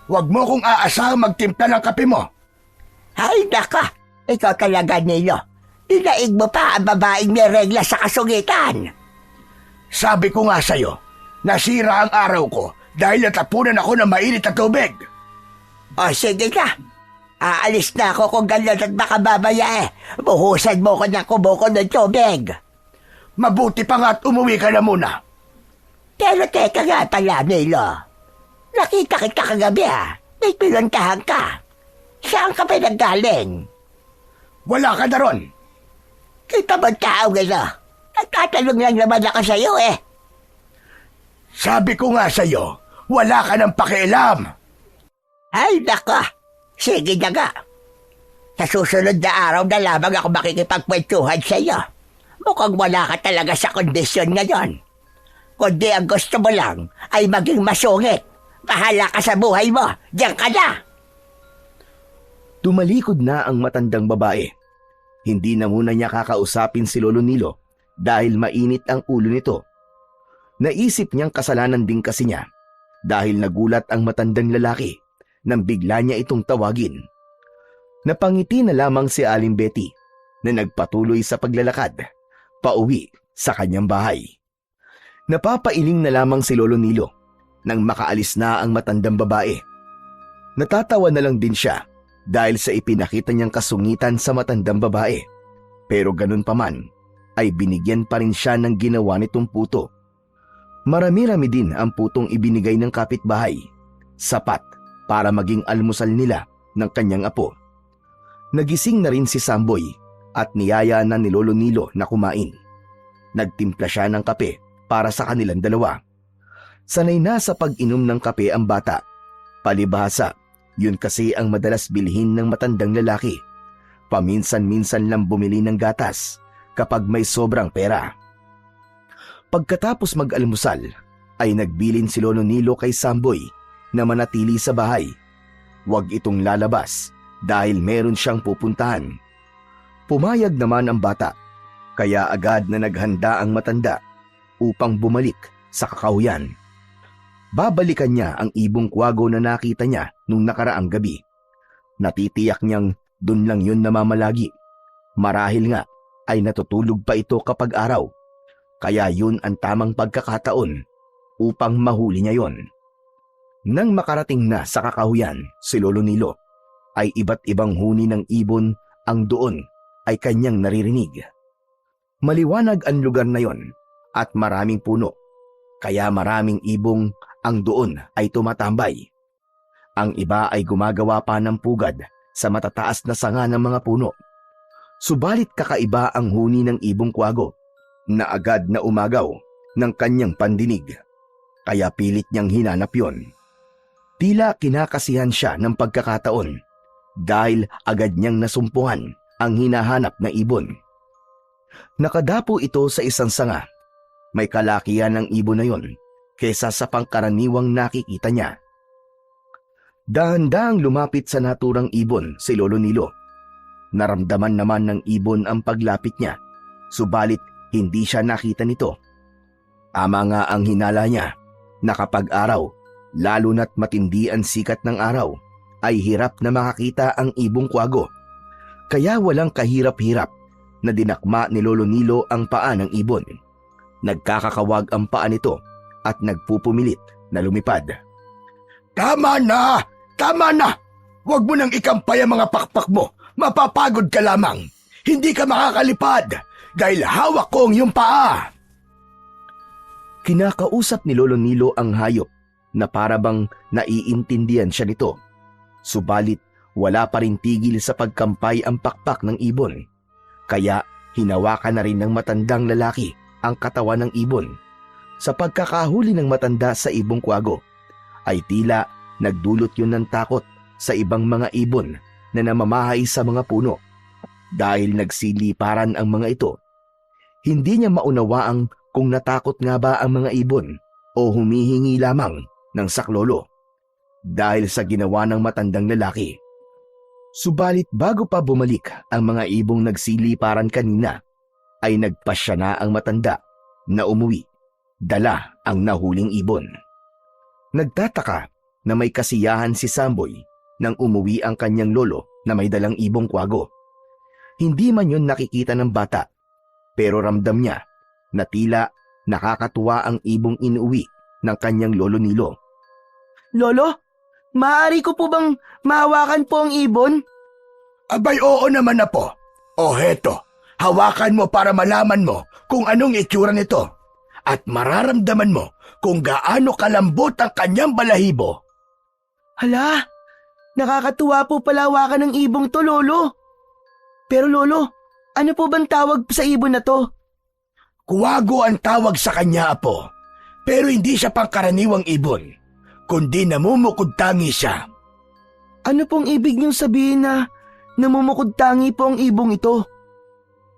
Huwag mo kong aasahang magtimpla ng kape mo. Ay, naka. Ikaw talaga, Nilo. Dinaig mo pa ang babaeng may regla sa kasungitan. Sabi ko nga sa'yo, nasira ang araw ko dahil natapunan ako ng mainit na tubig. O sige na. Aalis na ako kung ganyan at makababaya eh. Buhusan mo ko ng kubo ng tubig. Mabuti pa nga at umuwi ka na muna. Pero teka nga pala, Nilo. Nakita kita kagabi May pinuntahan ka. Saan ka pinanggaling? Wala ka na ron. Kita ba tao gano'n? Nagtatanong lang naman ako sa'yo eh. Sabi ko nga sa'yo, wala ka ng pakialam. Ay, naka. Sige na nga. Sa susunod na araw na lamang ako makikipagkwentuhan sa'yo. Mukhang wala ka talaga sa kondisyon ngayon. Kundi ang gusto mo lang ay maging masungit. Bahala ka sa buhay mo. Diyan ka na. Tumalikod na ang matandang babae. Hindi na muna niya kakausapin si Lolo Nilo dahil mainit ang ulo nito. Naisip niyang kasalanan din kasi niya dahil nagulat ang matandang lalaki nang bigla niya itong tawagin. Napangiti na lamang si Aling Betty na nagpatuloy sa paglalakad pauwi sa kanyang bahay. Napapailing na lamang si Lolo Nilo nang makaalis na ang matandang babae. Natatawa na lang din siya dahil sa ipinakita niyang kasungitan sa matandang babae. Pero ganun pa man, ay binigyan pa rin siya ng ginawa nitong puto. Marami-rami din ang putong ibinigay ng kapitbahay, sapat para maging almusal nila ng kanyang apo. Nagising na rin si Samboy at niyaya na ni Lolo Nilo na kumain. Nagtimpla siya ng kape para sa kanilang dalawa. Sanay na sa pag-inom ng kape ang bata. Palibhasa, yun kasi ang madalas bilhin ng matandang lalaki. Paminsan-minsan lang bumili ng gatas kapag may sobrang pera. Pagkatapos mag-almusal, ay nagbilin si Lolo Nilo kay Samboy na manatili sa bahay. Huwag itong lalabas dahil meron siyang pupuntahan. Pumayag naman ang bata, kaya agad na naghanda ang matanda upang bumalik sa kakahuyan. Babalikan niya ang ibong kwago na nakita niya nung nakaraang gabi. Natitiyak niyang dun lang yun namamalagi. Marahil nga ay natutulog pa ito kapag araw. Kaya yun ang tamang pagkakataon upang mahuli niya yon. Nang makarating na sa kakahuyan si Lolo Nilo, ay iba't ibang huni ng ibon ang doon ay kanyang naririnig. Maliwanag ang lugar na yon at maraming puno. Kaya maraming ibong ang doon ay tumatambay. Ang iba ay gumagawa pa ng pugad sa matataas na sanga ng mga puno. Subalit kakaiba ang huni ng ibong kwago na agad na umagaw ng kanyang pandinig. Kaya pilit niyang hinanap yon. Tila kinakasihan siya ng pagkakataon dahil agad niyang nasumpungan ang hinahanap na ibon. Nakadapo ito sa isang sanga. May kalakihan ng ibon na yon kesa sa pangkaraniwang nakikita niya. Dahan-dahang lumapit sa naturang ibon si Lolo Nilo. Naramdaman naman ng ibon ang paglapit niya, subalit hindi siya nakita nito. Tama nga ang hinala niya na kapag araw, lalo na't matindi ang sikat ng araw, ay hirap na makakita ang ibong kwago. Kaya walang kahirap-hirap na dinakma ni Lolo Nilo ang paa ng ibon. Nagkakakawag ang paa nito at nagpupumilit na lumipad. Tama na! Tama na! Huwag mo nang ikampay ang mga pakpak mo. Mapapagod ka lamang. Hindi ka makakalipad dahil hawak ko ang iyong paa. Kinakausap ni Lolo Nilo ang hayop na parabang naiintindihan siya nito. Subalit wala pa rin tigil sa pagkampay ang pakpak ng ibon. Kaya hinawakan na rin ng matandang lalaki ang katawan ng ibon. Sa pagkakahuli ng matanda sa ibong kwago, ay tila nagdulot yun ng takot sa ibang mga ibon na namamahay sa mga puno. Dahil nagsiliparan ang mga ito, hindi niya maunawaang kung natakot nga ba ang mga ibon o humihingi lamang ng saklolo dahil sa ginawa ng matandang lalaki. Subalit bago pa bumalik ang mga ibong nagsiliparan kanina, ay nagpasya na ang matanda na umuwi, dala ang nahuling ibon. Nagtataka na may kasiyahan si Samboy nang umuwi ang kanyang lolo na may dalang ibong kwago. Hindi man yun nakikita ng bata, pero ramdam niya na tila nakakatuwa ang ibong inuwi ng kanyang lolo Nilo. Lolo, maaari ko po bang mahawakan po ang ibon? Abay, oo naman na po. O heto, hawakan mo para malaman mo kung anong itsura nito at mararamdaman mo kung gaano kalambot ang kanyang balahibo. Hala, nakakatuwa po pala hawakan ng ibong to, Lolo. Pero Lolo, ano po bang tawag sa ibon na to? Kuwago ang tawag sa kanya, apo. Pero hindi siya pangkaraniwang ibon, kundi namumukod-tangi siya. Ano pong ibig niyong sabihin na namumukod-tangi po ang ibong ito?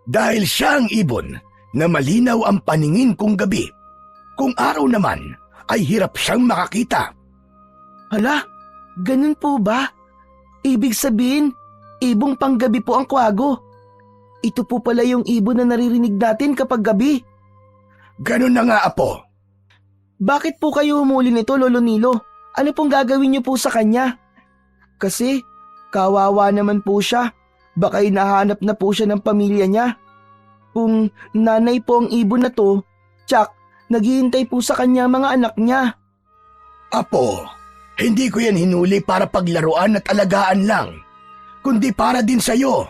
Dahil siya ang ibon na malinaw ang paningin kung gabi. Kung araw naman ay hirap siyang makakita. Hala, ganun po ba? Ibig sabihin, ibong panggabi po ang kwago. Ito po pala yung ibon na naririnig natin kapag gabi. Ganun na nga, apo. Bakit po kayo humuli nito, Lolo Nilo? Ano pong gagawin niyo po sa kanya? Kasi, kawawa naman po siya. Baka hinahanap na po siya ng pamilya niya. Kung nanay po ang ibon na to, tsak, naghihintay po sa kanya mga anak niya. Apo, hindi ko yan hinuli para paglaruan at alagaan lang, kundi para din sa'yo.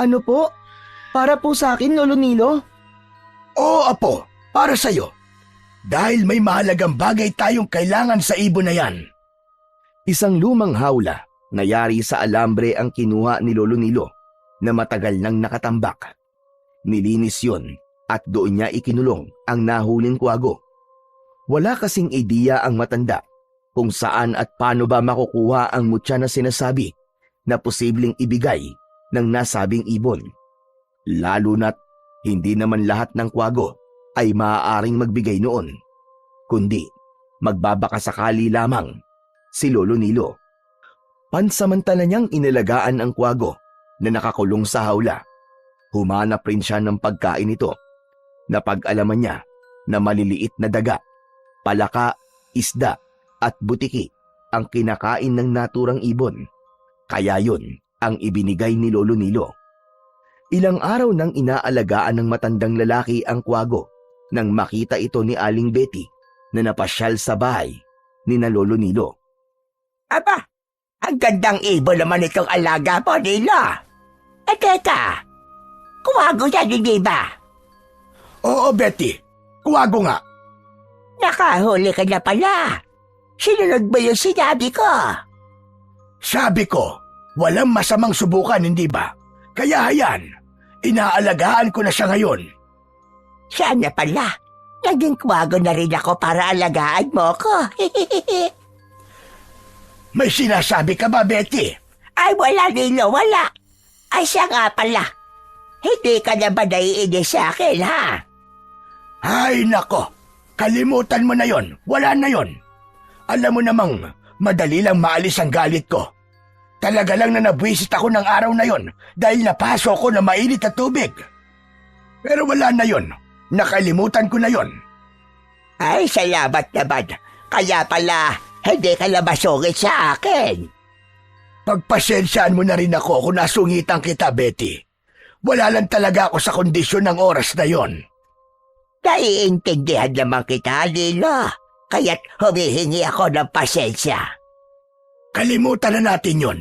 Ano po? Para po sa akin, Lolo Nilo? Oo, apo, para sa'yo. Dahil may mahalagang bagay tayong kailangan sa ibon na yan. Isang lumang hawla na yari sa alambre ang kinuha ni Lolo Nilo na matagal nang nakatambak. Nilinis yon at doon niya ikinulong ang nahuling kwago. Wala kasing ideya ang matanda kung saan at paano ba makukuha ang mutya na sinasabi na posibleng ibigay ng nasabing ibon. Lalo na't hindi naman lahat ng kwago ay maaaring magbigay noon, kundi magbabakasakali lamang si Lolo Nilo. Pansamantala niyang inalagaan ang kwago na nakakulong sa hawla. Humanap rin siya ng pagkain nito. Napag-alaman niya na maliliit na daga, palaka, isda at butiki ang kinakain ng naturang ibon. Kaya yun ang ibinigay ni Lolo Nilo. Ilang araw nang inaalagaan ng matandang lalaki ang kwago nang makita ito ni Aling Betty na napasyal sa bahay ni na Lolo Nilo. Aba, ang gandang ibon naman itong alaga po, Nilo. Teka, kuwago yan, hindi ba? Oo, Betty, kuwago nga. Nakahuli ka na pala. Sinunod mo yung sinabi ko. Sabi ko, walang masamang subukan, hindi ba? Kaya hayan, inaalagaan ko na siya ngayon. Sana pala, naging kuwago na rin ako para alagaan mo ko. May sinasabi ka ba, Betty? Ay, wala, Nilo, wala. Ay, siya nga pala. Hindi ka na ba naiinis sa akin, ha? Ay, nako. Kalimutan mo na yon. Wala na yon. Alam mo namang, madali lang maalis ang galit ko. Talaga lang na nabwisit ako ng araw na yon dahil napaso ko na mainit na tubig. Pero wala na yon. Nakalimutan ko na yon. Ay, salamat naman. Kaya pala, hindi ka na masungit sa akin. Pagpasensyaan mo na rin ako kung nasungitan kita, Betty. Wala lang talaga ako sa kondisyon ng oras na yon. Naiintindihan naman kita, Nilo. Kaya't humihingi ako ng pasensya. Kalimutan na natin yon.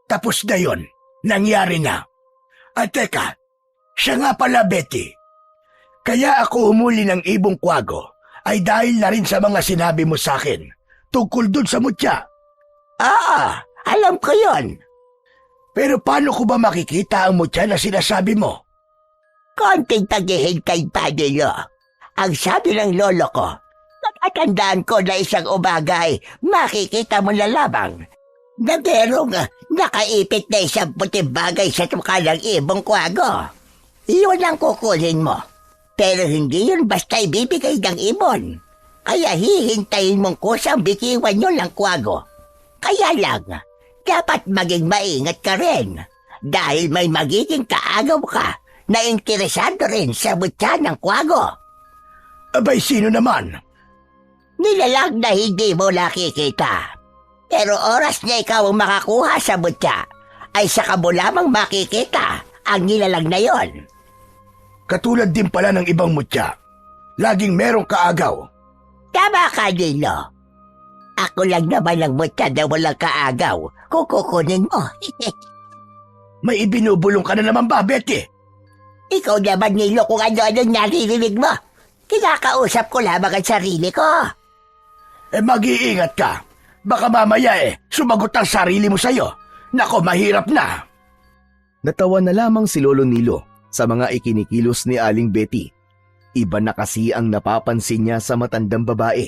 Tapos na yon. Nangyari na. At teka, siya nga pala, Betty. Kaya ako humuli ng ibong kwago ay dahil na rin sa mga sinabi mo sa akin tungkol dun sa mutya. Alam ko yon. Pero paano ko ba makikita ang mutya na sinasabi mo? Konting taghihintay pa, Nilo. Ang sabi ng lolo ko, natatandaan ko na isang umagay, makikita mo na lamang na merong nakaipit na isang puting bagay sa tuka ng ibong kwago. Iyon ang kukunin mo. Pero hindi yun basta ibibigay ng ibon. Kaya hihintayin mong kusang bitiwan yun ng kwago. Kaya lang, dapat maging maingat ka rin. Dahil may magiging kaagaw ka na interesado rin sa mutya ng kwago. Abay, sino naman? Nilalang na hindi mo nakikita. Pero oras na ikaw ang makakuha sa mutya, ay saka mo lamang makikita ang nilalang na yon. Katulad din pala ng ibang mutya. Laging merong kaagaw. Tama ka, Nilo. Ako lang naman ang mutya na walang kaagaw kung kukunin mo. May ibinubulong ka na naman ba, Betty? Ikaw naman, Nilo, kung ano-anong naririnig mo. Kinakausap ko lamang ang sarili ko. Mag-iingat ka. Baka mamaya sumagot ang sarili mo sa'yo. Nako, mahirap na. Natawa na lamang si Lolo Nilo sa mga ikinikilos ni Aling Betty. Iba na kasi ang napapansin niya sa matandang babae.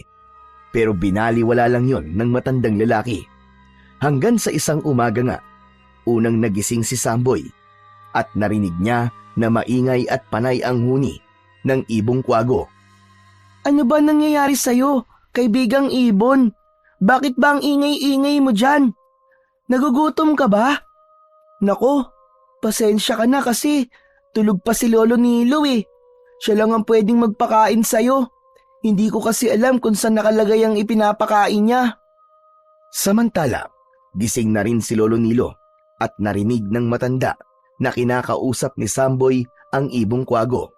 Pero binaliwala lang yon ng matandang lalaki. Hanggang sa isang umaga nga, unang nagising si Samboy at narinig niya na maingay at panay ang huni ng ibong kwago. Ano ba nangyayari sa'yo, kaibigang ibon? Bakit ba ang ingay-ingay mo dyan? Nagugutom ka ba? Nako, pasensya ka na kasi tulog pa si Lolo Nilo eh. Siya lang ang pwedeng magpakain sa'yo. Hindi ko kasi alam kung saan nakalagay ang ipinapakain niya. Samantala, gising na rin si Lolo Nilo at narinig ng matanda na kinakausap ni Samboy ang ibong kwago.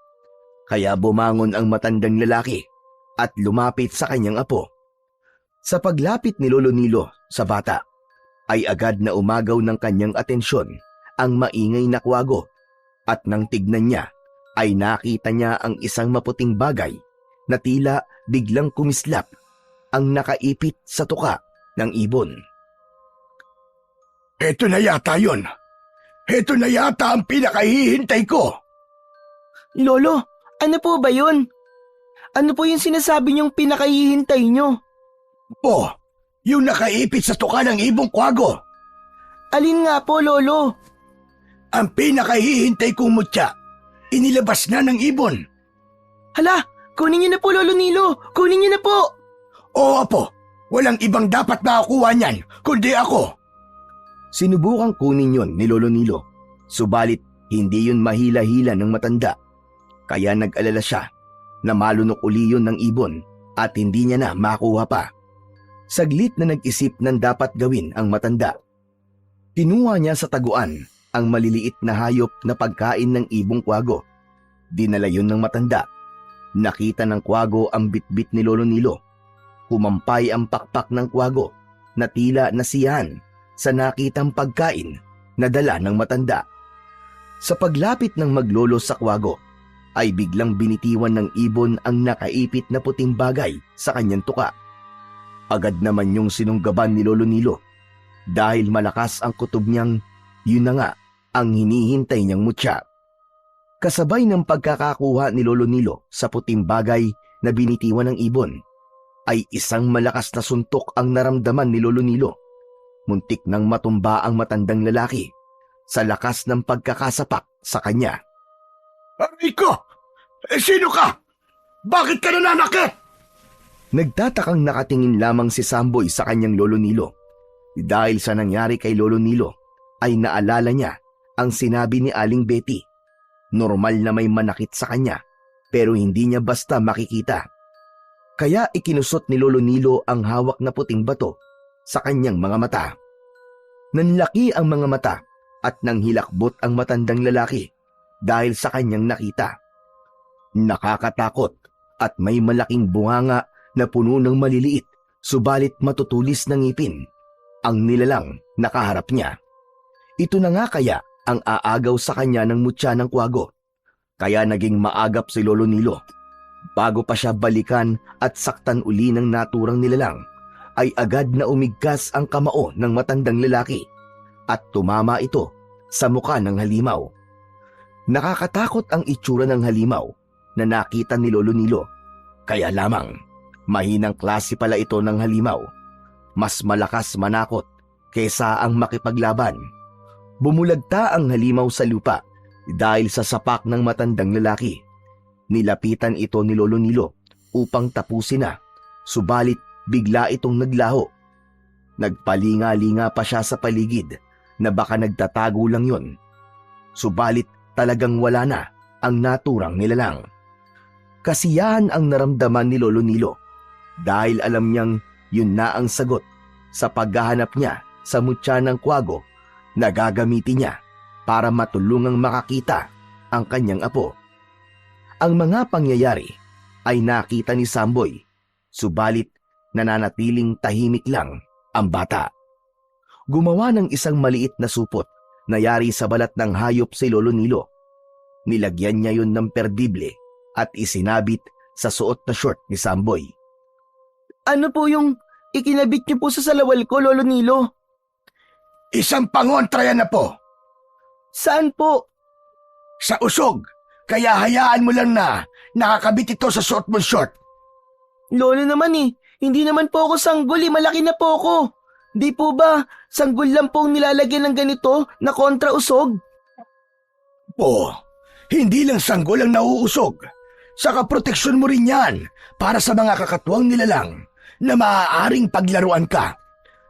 Kaya bumangon ang matandang lalaki at lumapit sa kanyang apo. Sa paglapit ni Lolo Nilo sa bata, ay agad na umagaw ng kanyang atensyon ang maingay na kwago at nang tignan niya ay nakita niya ang isang maputing bagay na tila biglang kumislap ang nakaipit sa tuka ng ibon. Heto na yata yun. Heto na yata ang pinakahihintay ko. Lolo, ano po ba yun? Ano po yung sinasabi niyong pinakahihintay niyo? Yung nakaipit sa tuka ng ibong kwago. Alin nga po, Lolo? Ang pinakahihintay kong mutya, inilabas na ng ibon. Hala, kunin niyo na po, Lolo Nilo. Kunin niyo na po. Oo, Apo. Walang ibang dapat makakuha niyan, kundi ako. Sinubukang kunin yon ni Lolo Nilo, subalit hindi yun mahila-hila ng matanda. Kaya nag-alala siya na malunok uli yun ng ibon at hindi niya na makuha pa. Saglit na nag-isip ng dapat gawin ang matanda. Kinuha niya sa taguan ang maliliit na hayop na pagkain ng ibong kwago. Dinala yun ng matanda. Nakita ng kwago ang bitbit ni Lolo Nilo. Humampay ang pakpak ng kwago na tila nasiyahan sa nakitang pagkain na dala ng matanda. Sa paglapit ng maglolo sa kwago, ay biglang binitiwan ng ibon ang nakaipit na puting bagay sa kanyang tuka. Agad naman yung sinunggaban ni Lolo Nilo dahil malakas ang kutob niyang yun na nga ang hinihintay niyang mutya. Kasabay ng pagkakakuha ni Lolo Nilo sa puting bagay na binitiwan ng ibon, ay isang malakas na suntok ang naramdaman ni Lolo Nilo. Muntik nang matumba ang matandang lalaki sa lakas ng pagkakasapak sa kanya. Aray ko! Sino ka? Bakit ka nananakit? Nagtatakang nakatingin lamang si Samboy sa kanyang Lolo Nilo. Dahil sa nangyari kay Lolo Nilo, ay naalala niya ang sinabi ni Aling Betty. Normal na may manakit sa kanya, pero hindi niya basta makikita. Kaya ikinusot ni Lolo Nilo ang hawak na puting bato sa kanyang mga mata. Nanlaki ang mga mata at nang hilakbot ang matandang lalaki dahil sa kanyang nakita. Nakakatakot at may malaking bunganga na puno ng maliliit subalit matutulis na ngipin ang nilalang nakaharap niya. Ito na nga kaya ang aagaw sa kanya ng mutya ng kwago. Kaya naging maagap si Lolo Nilo. Bago pa siya balikan at saktan uli ng naturang nilalang, ay agad na umigkas ang kamao ng matandang lalaki at tumama ito sa muka ng halimaw. Nakakatakot ang itsura ng halimaw na nakita ni Lolo Nilo. Kaya lamang, mahinang klase pala ito ng halimaw. Mas malakas manakot kesa ang makipaglaban. Bumulagta ang halimaw sa lupa dahil sa sapak ng matandang lalaki. Nilapitan ito ni Lolo Nilo upang tapusin na, subalit bigla itong naglaho. Nagpalinga-linga pa siya sa paligid na baka nagtatago lang yon. Subalit talagang wala na ang naturang nilalang. Kasiyahan ang naramdaman ni Lolo Nilo dahil alam niyang yun na ang sagot sa paghahanap niya sa mutya ng kwago na gagamitin niya para matulungang makakita ang kanyang apo. Ang mga pangyayari ay nakita ni Samboy, subalit nananatiling tahimik lang ang bata. Gumawa ng isang maliit na supot na yari sa balat ng hayop si Lolo Nilo. Nilagyan niya yun ng perdible at isinabit sa suot na short ni Samboy. Ano po yung ikinabit niyo po sa salawal ko, Lolo Nilo? Isang pangontra yan na po. Saan po? Sa usog. Kaya hayaan mo lang na nakakabit ito sa suot mong short. Lolo naman hindi naman po ako sanggol malaki na po ako. Di po ba, sanggol lang pong nilalagyan ng ganito na kontra usog? Po, hindi lang sanggol ang nauusog. Saka proteksyon mo rin yan para sa mga kakatuwang nilalang na maaaring paglaruan ka.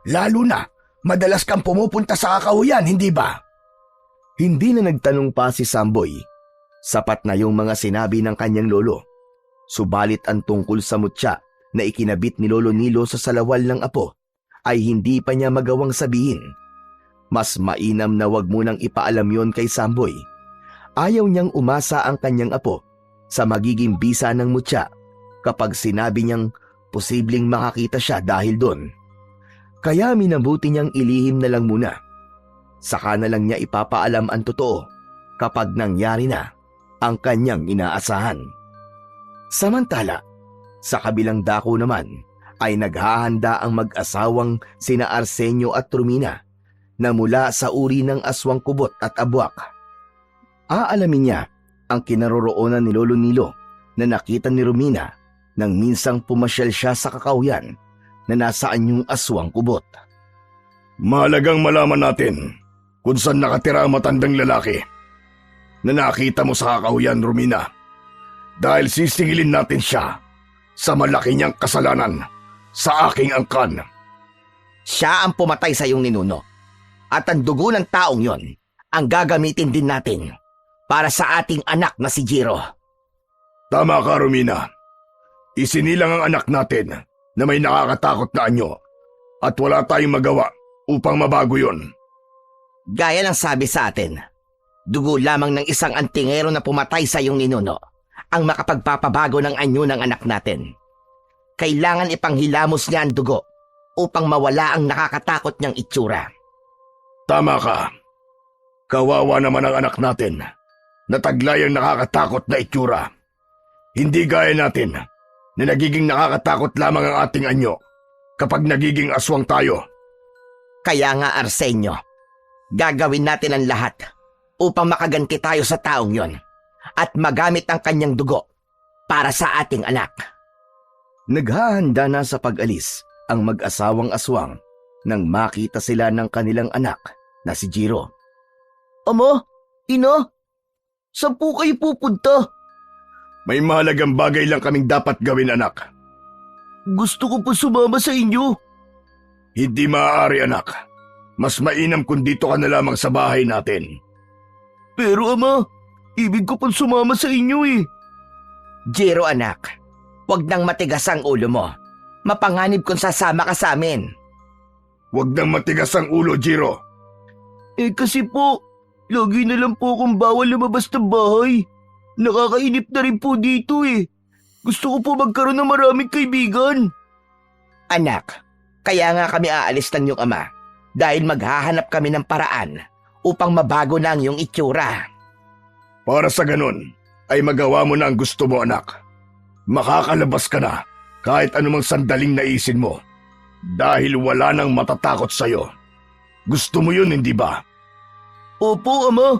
Lalo na, madalas kang pumupunta sa kakahuyan, hindi ba? Hindi na nagtanong pa si Samboy. Sapat na yung mga sinabi ng kanyang lolo. Subalit ang tungkol sa mutya na ikinabit ni Lolo Nilo sa salawal ng apo ay hindi pa niya magawang sabihin. Mas mainam na wag munang ipaalam yon kay Samboy. Ayaw niyang umasa ang kanyang apo sa magiging bisa ng mutya kapag sinabi niyang posibleng makakita siya dahil doon. Kaya minabuti niyang ilihim na lang muna. Saka na lang niya ipapaalam ang totoo kapag nangyari na ang kanyang inaasahan. Samantala, sa kabilang dako naman ay naghahanda ang mag-asawang sina Arsenio at Romina na mula sa uri ng aswang kubot at abwak. Aalamin niya ang kinaroroonan ni Lolo Nilo na nakita ni Romina nang minsang pumasyal siya sa kakahuyan na nasaan yung aswang kubot. Mahalagang malaman natin kung saan nakatira ang matandang lalaki na nakita mo sa kakahuyan, Romina. Dahil sisingilin natin siya sa malaki niyang kasalanan sa aking angkan. Siya ang pumatay sa iyong ninuno. At ang dugo ng taong yon ang gagamitin din natin para sa ating anak na si Jiro. Tama ka, Romina. Isinilang ang anak natin na may nakakatakot na anyo at wala tayong magawa upang mabago yon. Gaya ng sabi sa atin, dugo lamang ng isang antingero na pumatay sa iyong ninuno ang makapagpapabago ng anyo ng anak natin. Kailangan ipanghilamos niya ang dugo upang mawala ang nakakatakot niyang itsura. Tama ka. Kawawa naman ang anak natin na taglay ang nakakatakot na itsura. Hindi gaya natin na nagiging nakakatakot lamang ang ating anyo kapag nagiging aswang tayo. Kaya nga, Arsenio, gagawin natin ang lahat upang makaganti tayo sa taong yon at magamit ang kanyang dugo para sa ating anak. Naghahanda na sa pag-alis ang mag-asawang aswang nang makita sila ng kanilang anak na si Jiro. Ama, ina, saan po kayo pupunta? May mahalagang bagay lang kaming dapat gawin, anak. Gusto ko po sumama sa inyo. Hindi maaari, anak. Mas mainam kung dito ka na lamang sa bahay natin. Pero ama, ibig ko pang sumama sa inyo eh. Jiro, anak, huwag nang matigas ang ulo mo. Mapanganib kung sasama ka sa amin. Huwag nang matigas ang ulo, Jiro. Kasi po, lagi na lang po akong bawal lumabas ng bahay. Nakakainip na rin po dito eh. Gusto ko po magkaroon ng maraming kaibigan. Anak, kaya nga kami aalis ng iyong ama dahil maghahanap kami ng paraan upang mabago na ang iyong itsura. Para sa ganun, ay magawa mo na ang gusto mo, anak. Makakalabas ka na kahit anumang sandaling naisin mo dahil wala nang matatakot sa'yo. Gusto mo yun, hindi ba? Opo, ama.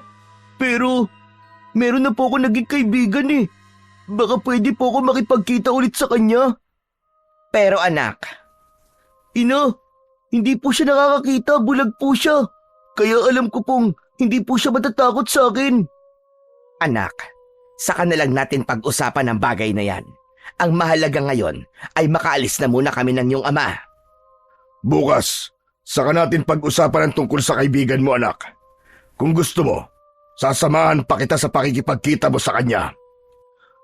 Pero, meron na po ako naging kaibigan eh. Baka pwede po ako makipagkita ulit sa kanya. Pero anak, Ina, hindi po siya nakakakita, bulag po siya. Kaya alam ko pong hindi po siya matatakot sa akin. anak, saka na lang natin pag-usapan ang bagay na yan. Ang mahalaga ngayon ay makaalis na muna kami ng iyong ama. Bukas, saka natin pag-usapan ang tungkol sa kaibigan mo, anak. Kung gusto mo, sasamahan pa kita sa pakikipagkita mo sa kanya.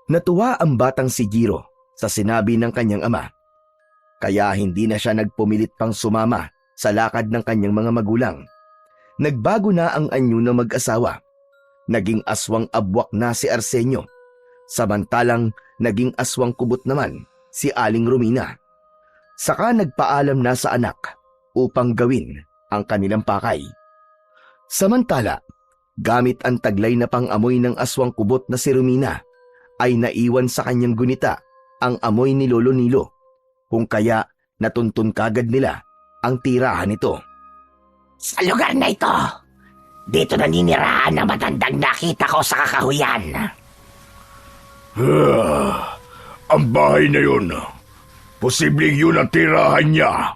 Natuwa ang batang si Jiro sa sinabi ng kanyang ama. Kaya hindi na siya nagpumilit pang sumama sa lakad ng kanyang mga magulang. Nagbago na ang anyo ng mag-asawa. Naging aswang abwak na si Arsenio. Samantalang naging aswang kubot naman si Aling Romina. Saka nagpaalam na sa anak upang gawin ang kanilang pakay. Samantala, gamit ang taglay na pang-amoy ng aswang kubot na si Romina, ay naiwan sa kanyang gunita ang amoy ni Lolo Nilo, kung kaya natuntun kagad nila ang tirahan nito. Sa lugar na ito, dito naninirahan ang matandang nakita ko sa kakahuyan. Ang bahay na yun, posibleng yun ang tirahan niya.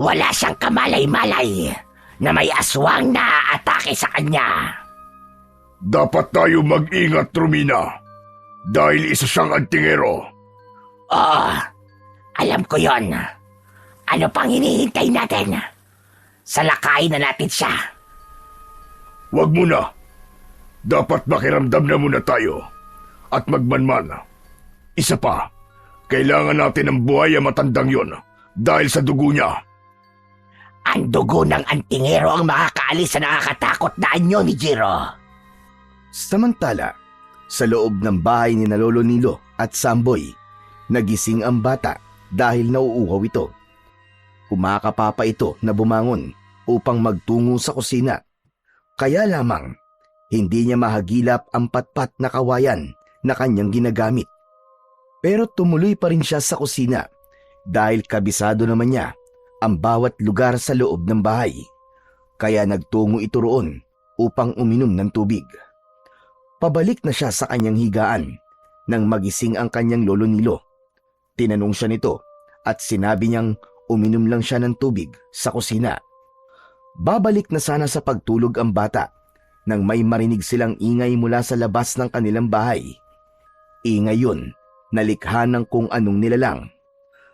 Wala siyang kamalay-malay na may aswang na aatake sa kanya. Dapat tayo mag-ingat, Romina, dahil isa siyang antingero. Oo, alam ko yon. Ano pang hinihintay natin? Salakayin na natin siya. Wag muna. Dapat makiramdam na muna tayo at magmanman. Isa pa, kailangan natin ng buhay ang matandang yon dahil sa dugo niya. Ang dugo ng antingero ang makakaalis sa nakakatakot na anyo ni Jiro. Samantala, sa loob ng bahay ni Lolo Nilo at Samboy, nagising ang bata dahil nauuhaw ito. Kumakapapa ito na bumangon upang magtungo sa kusina. Kaya lamang, hindi niya mahagilap ang patpat na kawayan na kanyang ginagamit. Pero tumuloy pa rin siya sa kusina dahil kabisado naman niya ang bawat lugar sa loob ng bahay. Kaya nagtungo ito roon upang uminom ng tubig. Pabalik na siya sa kanyang higaan nang magising ang kanyang Lolo Nilo. Tinanong siya nito at sinabi niyang uminom lang siya ng tubig sa kusina. Babalik na sana sa pagtulog ang bata nang may marinig silang ingay mula sa labas ng kanilang bahay. Ingay yun na likha ng kung anong nilalang.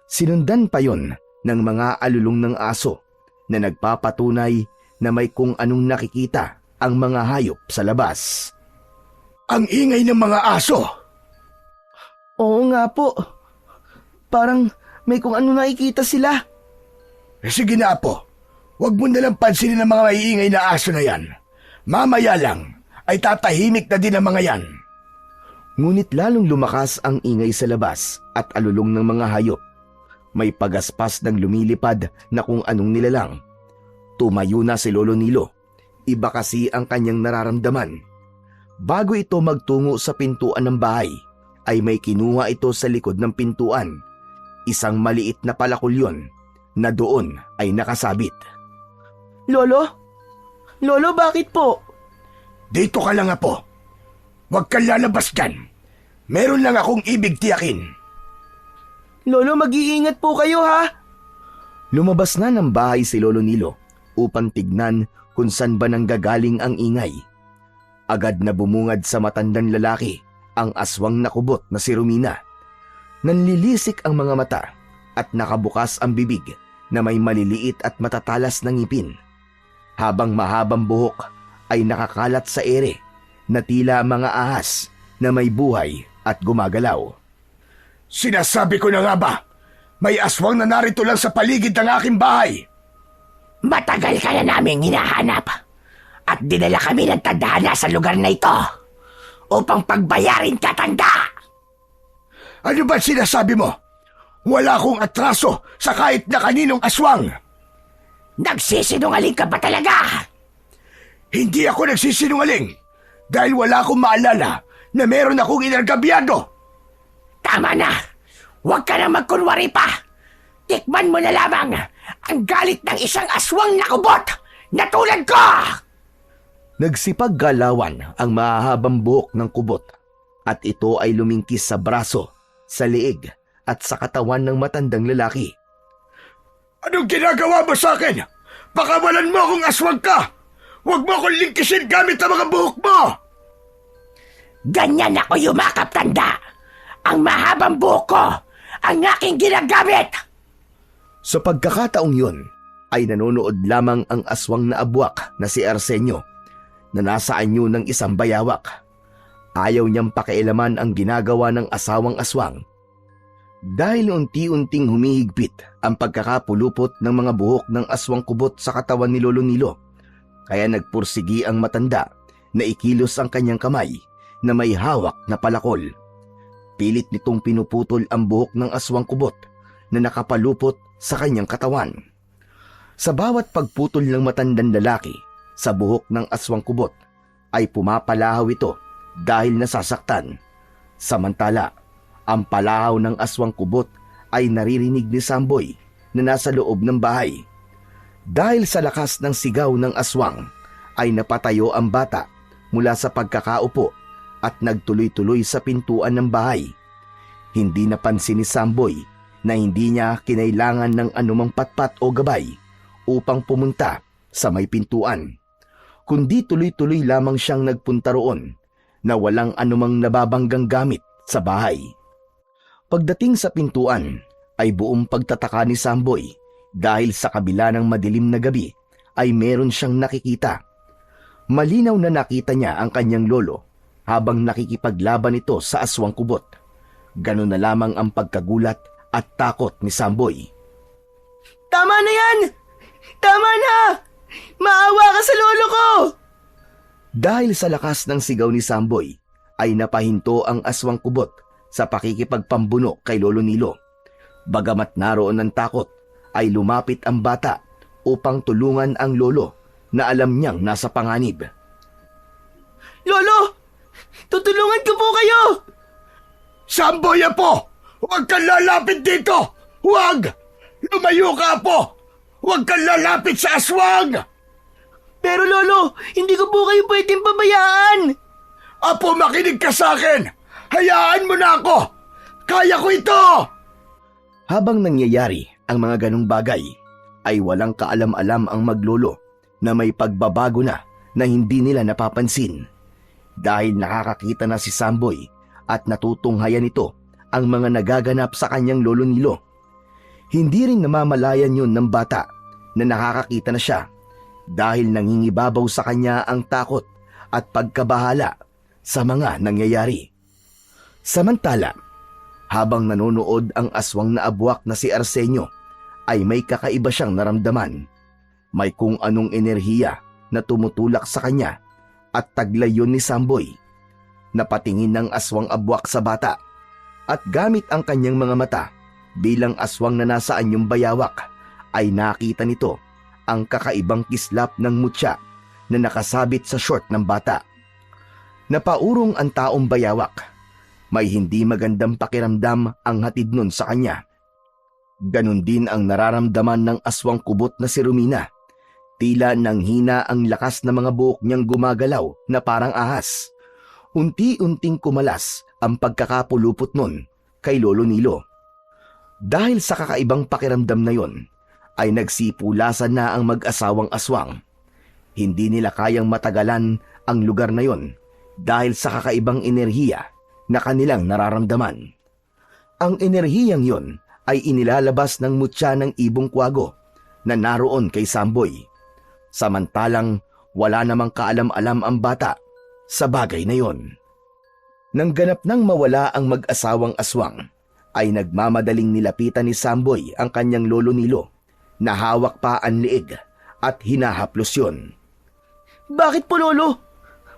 Sinundan pa yon ng mga alulong ng aso na nagpapatunay na may kung anong nakikita ang mga hayop sa labas. Ang ingay ng mga aso! Oo nga po. Parang may kung ano nakikita sila. Sige na, Apo. Huwag mo nalang pansinin ang mga maiingay na aso na yan. Mamaya lang ay tatahimik na din ang mga yan. Ngunit lalong lumakas ang ingay sa labas at alulong ng mga hayop. May pagaspas ng lumilipad na kung anong nilalang. Tumayo na si Lolo Nilo. Iba kasi ang kanyang nararamdaman. Bago ito magtungo sa pintuan ng bahay, ay may kinuha ito sa likod ng pintuan. Isang maliit na palakulyon na doon ay nakasabit. Lolo? Lolo, bakit po? Dito ka lang, Apo. Huwag kang lalabas dyan. Meron lang akong ibig tiyakin. Lolo, mag-iingat po kayo ha. Lumabas na ng bahay si Lolo Nilo upang tignan kung saan ba nanggagaling ang ingay. Agad na bumungad sa matandang lalaki ang aswang na kubot na si Romina. Nanlilisik ang mga mata at nakabukas ang bibig na may maliliit at matatalas na ngipin. Habang mahabang buhok ay nakakalat sa ere na tila mga ahas na may buhay at gumagalaw. Sinasabi ko na nga ba, may aswang na narito lang sa paligid ng aking bahay. Matagal ka na naming hinahanap at dinala kami ng tadhana sa lugar na ito upang pagbayarin ka, tanda. Ano ba sinasabi mo? Wala akong atraso sa kahit na kaninong aswang. Nagsisinungaling ka ba talaga? Hindi ako nagsisinungaling dahil wala akong maalala na meron akong inargabyado. Tama na. Huwag ka na magkunwari pa. Tikman mo na lamang ang galit ng isang aswang na kubot na tulad ko. Nagsipaggalawan ang mahahabang buhok ng kubot at ito ay lumingkis sa braso, sa liig at sa katawan ng matandang lalaki. Anong ginagawa mo sa akin? Pakawalan mo akong aswang ka! Huwag mo akong lingkisin gamit ang mga buhok mo! Ganyan ako yumakap, tanda. Ang mahabang buhok ko ang aking ginagamit. Sa pagkakataong yun, ay nanonood lamang ang aswang na abwak na si Arsenio na nasa anyo ng isang bayawak. Ayaw niyang pakialaman ang ginagawa ng asawang aswang. Dahil unti-unting humihigpit ang pagkakapulupot ng mga buhok ng aswang kubot sa katawan ni Lolo Nilo, kaya nagpursigi ang matanda na ikilos ang kanyang kamay na may hawak na palakol. Pilit nitong pinuputol ang buhok ng aswang kubot na nakapalupot sa kanyang katawan. Sa bawat pagputol ng matandang lalaki sa buhok ng aswang kubot ay pumapalahaw ito dahil nasasaktan. Samantala, ang palahaw ng aswang kubot ay naririnig ni Samboy na nasa loob ng bahay. Dahil sa lakas ng sigaw ng aswang ay napatayo ang bata mula sa pagkakaupo at nagtuloy-tuloy sa pintuan ng bahay. Hindi napansin ni Samboy na hindi niya kinailangan ng anumang patpat o gabay upang pumunta sa may pintuan, kundi tuloy-tuloy lamang siyang nagpunta roon na walang anumang nababanggang gamit sa bahay. Pagdating sa pintuan ay buong pagtataka ni Samboy dahil sa kabila ng madilim na gabi ay meron siyang nakikita. Malinaw na nakita niya ang kanyang lolo habang nakikipaglaban ito sa aswang kubot. Ganun na lamang ang pagkagulat at takot ni Samboy. Tama na yan! Tama na! Maawa ka sa lolo ko! Dahil sa lakas ng sigaw ni Samboy ay napahinto ang aswang kubot sa pakikipagpambuno kay Lolo Nilo. Bagamat naroon ng takot, ay lumapit ang bata upang tulungan ang lolo na alam niyang nasa panganib. Lolo! Tutulungan ko po kayo! Samboy, Apo! Huwag kang lalapit dito! Huwag! Lumayo ka, Apo! Huwag kang lalapit sa aswang! Pero lolo, hindi ko po kayo pwedeng pabayaan! Apo, makinig ka sa akin! Hayaan mo na ako! Kaya ko ito! Habang nangyayari ang mga ganong bagay, ay walang kaalam-alam ang maglolo na may pagbabago na hindi nila napapansin. Dahil nakakakita na si Samboy at natutunghayan ito ang mga nagaganap sa kanyang Lolo Nilo. Hindi rin namamalayan yun ng bata na nakakakita na siya dahil nangingibabaw sa kanya ang takot at pagkabahala sa mga nangyayari. Samantala, habang nanonood ang aswang na abwak na si Arsenio, ay may kakaiba siyang naramdaman. May kung anong enerhiya na tumutulak sa kanya at taglay yun ni Samboy. Napatingin ng aswang abwak sa bata at gamit ang kanyang mga mata bilang aswang na nasa anyong bayawak ay nakita nito ang kakaibang kislap ng mutya na nakasabit sa short ng bata. Napaurong ang taong bayawak. May hindi magandang pakiramdam ang hatid nun sa kanya. Ganon din ang nararamdaman ng aswang kubot na si Romina. Tila nanghina ang lakas ng mga buhok niyang gumagalaw na parang ahas. Unti-unting kumalas ang pagkakapulupot nun kay Lolo Nilo. Dahil sa kakaibang pakiramdam na yon, ay nagsipulasan na ang mag-asawang aswang. Hindi nila kayang matagalan ang lugar na yon dahil sa kakaibang enerhiya na kanilang nararamdaman. Ang enerhiyang yon ay inilalabas ng mutya ng ibong kwago na naroon kay Samboy. Samantalang wala namang kaalam-alam ang bata sa bagay na yon. Nang ganap nang mawala ang mag-asawang aswang, ay nagmamadaling nilapitan ni Samboy ang kanyang Lolo Nilo na hawak pa ang liig at hinahaplos yun. Bakit po, lolo?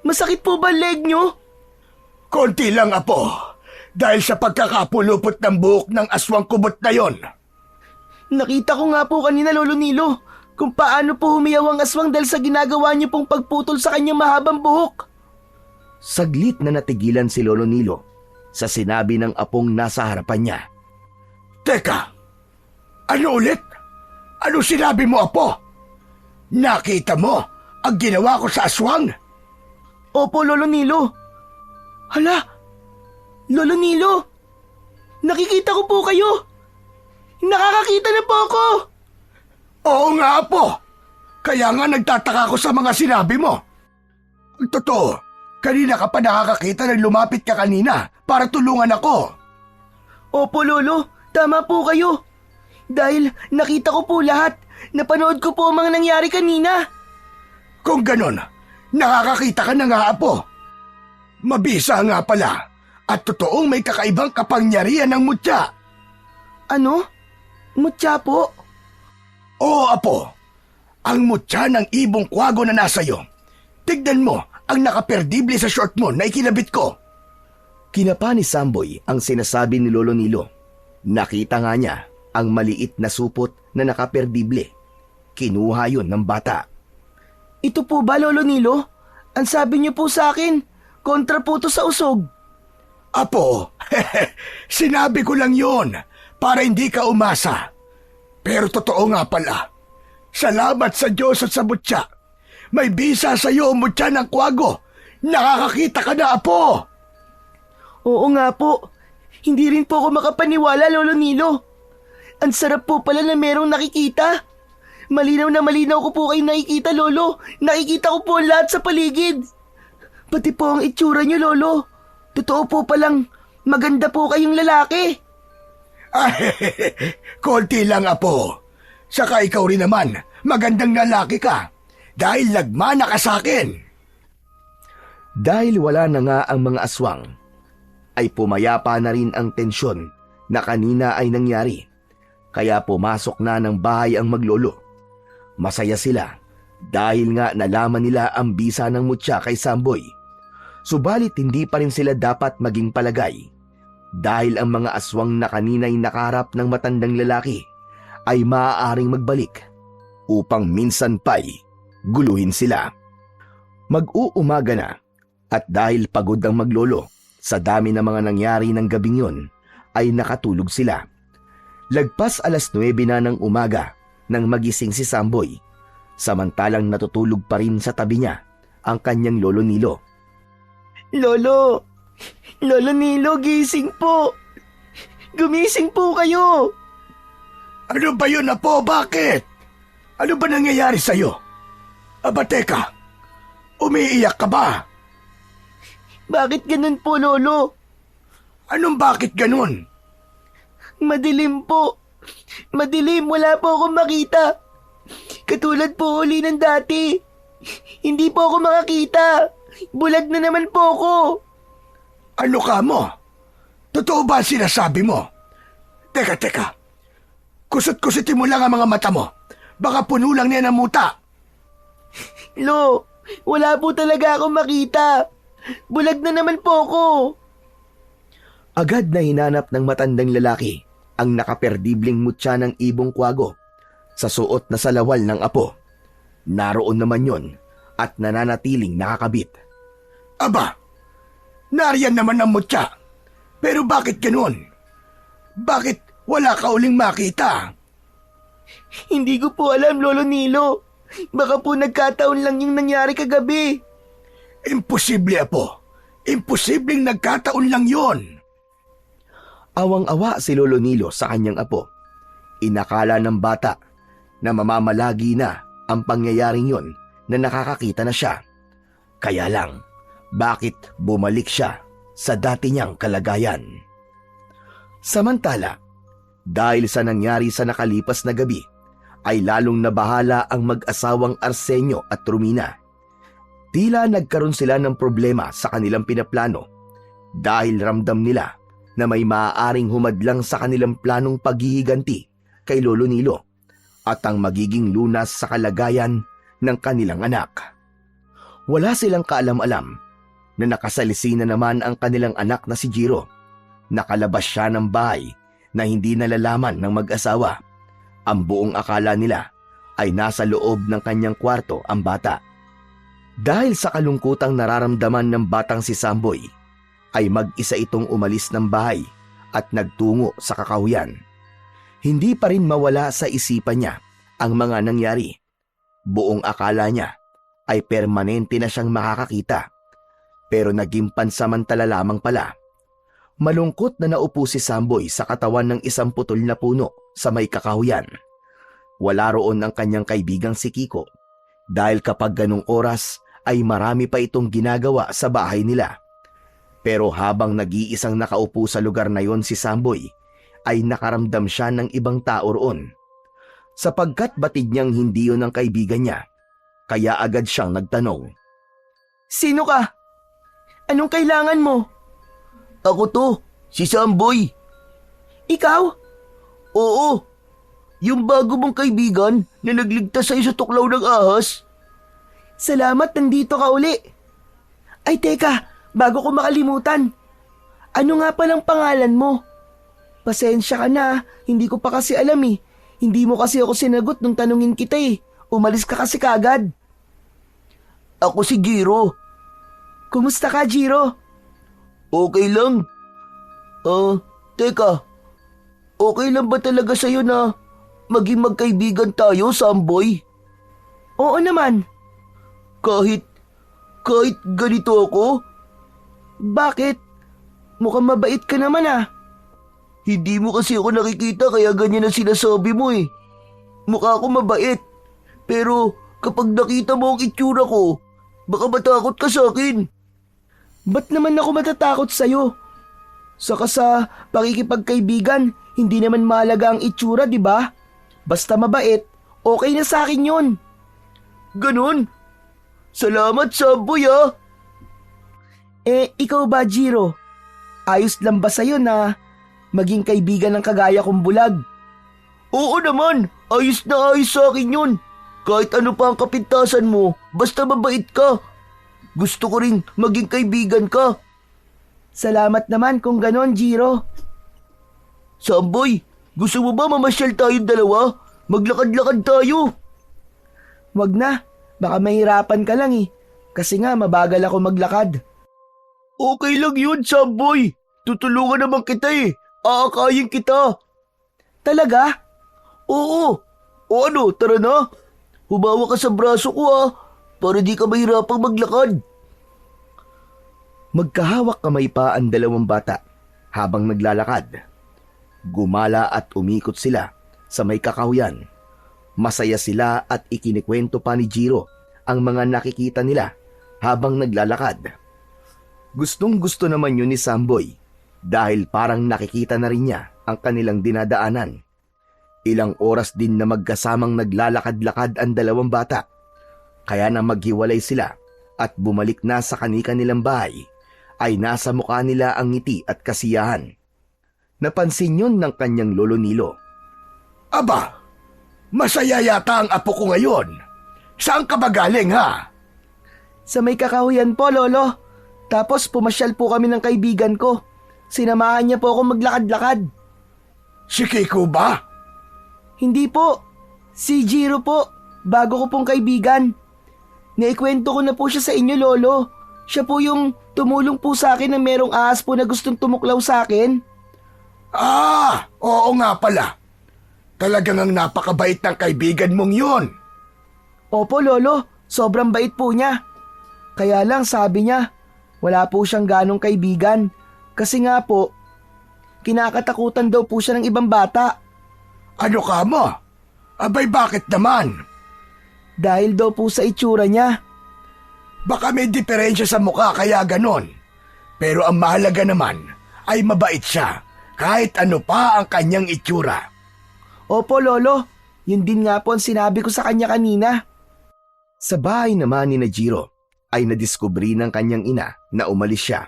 Masakit po ba ang leg nyo? Konti lang, Apo, dahil sa pagkakapulupot ng buhok ng aswang kubot na yon. Nakita ko nga po kanina, Lolo Nilo, kung paano po humiyaw ang aswang dahil sa ginagawa niyo pong pagputol sa kanyang mahabang buhok. Saglit na natigilan si Lolo Nilo sa sinabi ng apong nasa harapan niya. Teka, ano ulit? Ano sinabi mo, Apo? Nakita mo ang ginawa ko sa aswang? Opo, Lolo Nilo. Hala, Lolo Nilo, nakikita ko po kayo. Nakakakita na po ako. Oo nga, Apo. Kaya nga nagtataka ko sa mga sinabi mo. Ang totoo, kanina ka pa nakakakita nang lumapit ka kanina para tulungan ako. Opo, Lolo, tama po kayo. Dahil nakita ko po lahat, napanood ko po ang mga nangyari kanina. Kung ganon, nakakakita ka na nga, Apo. Mabisa nga pala at totoong may kakaibang kapangyarihan ng mutya. Ano? Mutya po? Oo, Apo. Ang mutya ng ibong kwago na nasa iyo. Tignan mo ang nakaperdible sa short mo na ikinabit ko. Kinapa ni Samboy ang sinasabi ni Lolo Nilo. Nakita nga niya ang maliit na supot na nakaperdible. Kinuha yun ng bata. Ito po ba, Lolo Nilo? Ang sabi niyo po sa akin, kontra po to sa usog. Apo, sinabi ko lang yon para hindi ka umasa. Pero totoo nga pala. Salamat sa Diyos at sa mutya. May bisa sa iyo, mutya ng kwago. Nakakakita ka na, Apo. Oo nga po. Hindi rin po ako makapaniwala, Lolo Nilo. Ang sarap po pala na merong nakikita. Malinaw na malinaw ko po kayo nakikita, Lolo. Nakikita ko po ang lahat sa paligid. Pati po ang itsura niyo, Lolo. Totoo po palang maganda po kayong lalaki. Konti lang, Apo. Saka ikaw rin naman, magandang lalaki ka. Dahil nagmana ka sa akin. Dahil wala na nga ang mga aswang, ay pumayapa na rin ang tensyon na kanina ay nangyari. Kaya pumasok na ng bahay ang maglolo. Masaya sila dahil nga nalaman nila ang bisa ng mutya kay Samboy. Subalit hindi pa rin sila dapat maging palagay dahil ang mga aswang na kanina'y nakaharap ng matandang lalaki ay maaaring magbalik upang minsan pa'y guluhin sila. Mag-uumaga na at dahil pagod ang maglolo sa dami ng mga nangyari ng gabing yun ay nakatulog sila. Lagpas 9:00 na ng umaga nang magising si Samboy, samantalang natutulog pa rin sa tabi niya ang kanyang Lolo Nilo. Lolo! Lolo Nilo, gising po! Gumising po kayo! Ano ba yun, Apo? Bakit? Ano ba nangyayari sa'yo? Aba, teka. Umiiyak ka ba? Bakit ganun po, Lolo? Anong bakit ganun? Madilim po. Madilim, wala po akong makita. Katulad po uli ng dati. Hindi po ako makakita. Bulag na naman po ako. Ano ka mo? Totoo ba ang sinasabi mo? Teka. Kusot-kusutin mo lang ang mga mata mo. Baka puno lang niya ng muta. Lo, wala po talaga akong makita. Bulag na naman po ako. Agad na hinanap ng matandang lalaki ang nakaperdibling mutya ng ibong kwago sa suot na salawal ng apo. Naroon naman yon at nananatiling nakakabit. Aba, nariyan naman ang mutya. Pero bakit ganun? Bakit wala ka uling makita? Hindi ko po alam, Lolo Nilo. Baka po nagkataon lang yung nangyari kagabi. Imposible, Apo. Imposibleng nagkataon lang yon. Awang-awa si Lolo Nilo sa kanyang apo. Inakala ng bata na mamamalagi na ang pangyayaring yon na nakakakita na siya. Kaya lang, bakit bumalik siya sa dati niyang kalagayan? Samantala, dahil sa nangyari sa nakalipas na gabi, ay lalong nabahala ang mag-asawang Arsenio at Romina. Tila nagkaroon sila ng problema sa kanilang pinaplano dahil ramdam nila na may maaaring humadlang sa kanilang planong paghihiganti kay Lolo Nilo at ang magiging lunas sa kalagayan ng kanilang anak. Wala silang kaalam-alam na nakasalisi na naman ang kanilang anak na si Jiro. Nakalabas siya ng bahay na hindi nalalaman ng mag-asawa. Ang buong akala nila ay nasa loob ng kanyang kwarto ang bata. Dahil sa kalungkutang nararamdaman ng batang si Samboy, ay mag-isa itong umalis ng bahay at nagtungo sa kakahuyan. Hindi pa rin mawala sa isipan niya ang mga nangyari. Buong akala niya ay permanente na siyang makakakita. Pero naging pansamantala lamang pala. Malungkot na naupo si Samboy sa katawan ng isang putol na puno sa may kakahuyan. Wala roon ang kanyang kaibigang si Kiko dahil kapag ganung oras ay marami pa itong ginagawa sa bahay nila. Pero habang nag-iisang nakaupo sa lugar na yon si Samboy, ay nakaramdam siya ng ibang tao roon. Sapagkat batid niyang hindi yun ang kaibigan niya, kaya agad siyang nagtanong. Sino ka? Anong kailangan mo? Ako to, si Samboy. Ikaw? Oo, yung bago mong kaibigan na nagligtas sa'yo sa tuklaw ng ahas. Salamat, nandito ka uli. Ay teka, bago ko makalimutan. Ano nga palang pangalan mo? Pasensya ka na, hindi ko pa kasi alam eh. Hindi mo kasi ako sinagot nung tanungin kita eh. Umalis ka kasi kagad. Ako si Jiro. Kumusta ka, Jiro? Okay lang. Teka. Okay lang ba talaga sa'yo na maging magkaibigan tayo, Samboy? Oo naman. Kahit ganito ako? Bakit? Mukhang mabait ka naman ah. Hindi mo kasi ako nakikita kaya ganyan ang sinasabi mo eh. Mukha ako mabait. Pero kapag nakita mo ang itsura ko, baka matakot ka sa akin. Ba't naman ako matatakot sa'yo? Saka sa pakikipagkaibigan, hindi naman mahalaga ang itsura, di ba? Basta mabait, okay na sa akin yun. Ganun? Salamat, Samboy ah. Ikaw ba, Jiro? Ayos lang ba sa'yo na maging kaibigan ng kagaya kong bulag? Oo naman, ayos na ayos sa akin yun. Kahit ano pa ang kapintasan mo, basta mabait ka. Gusto ko rin maging kaibigan ka. Salamat naman kung ganon, Jiro. Samboy, gusto mo ba mamasyal tayong dalawa? Maglakad-lakad tayo. Wag na, baka mahirapan ka lang eh. Kasi nga mabagal ako maglakad. Okay lang yun, Samboy. Tutulungan naman kita eh. Aakayin kita. Talaga? Oo. O ano, tara na. Humawa ka sa braso ko ah, para di ka mahirapang maglakad. Magkahawak kamay pa ang dalawang bata habang naglalakad. Gumala at umikot sila sa may kakahuyan. Masaya sila at ikinikwento pa ni Jiro ang mga nakikita nila habang naglalakad. Gustong-gusto naman yun ni Samboy dahil parang nakikita na rin niya ang kanilang dinadaanan. Ilang oras din na magkasamang naglalakad-lakad ang dalawang bata. Kaya na maghiwalay sila at bumalik na sa kani-kanilang bahay ay nasa mukha nila ang ngiti at kasiyahan. Napansin yun ng kanyang lolo Nilo. Aba, masaya yata ang apo ko ngayon. Saan ka ba galing ha? Sa may kakahuyan po, lolo. Tapos pumasyal po kami ng kaibigan ko. Sinamahan niya po ako maglakad-lakad. Si Kiko ba? Hindi po. Si Jiro po. Bago ko pong kaibigan. Naikwento ko na po siya sa inyo, lolo. Siya po yung tumulong po sa akin na merong ahas po na gustong tumuklaw sa akin. Ah, oo nga pala. Talagang ang napakabait ng kaibigan mong yun. Opo, lolo. Sobrang bait po niya. Kaya lang sabi niya, wala po siyang ganong kaibigan. Kasi nga po, kinakatakutan daw po siya ng ibang bata. Ano ka mo? Abay bakit naman? Dahil daw po sa itsura niya. Baka may diferensya sa mukha kaya ganon. Pero ang mahalaga naman ay mabait siya kahit ano pa ang kanyang itsura. Opo, lolo. Yun din nga po ang sinabi ko sa kanya kanina. Sa bahay naman ni Jiro ay nadiskubri ng kanyang ina na umalis siya.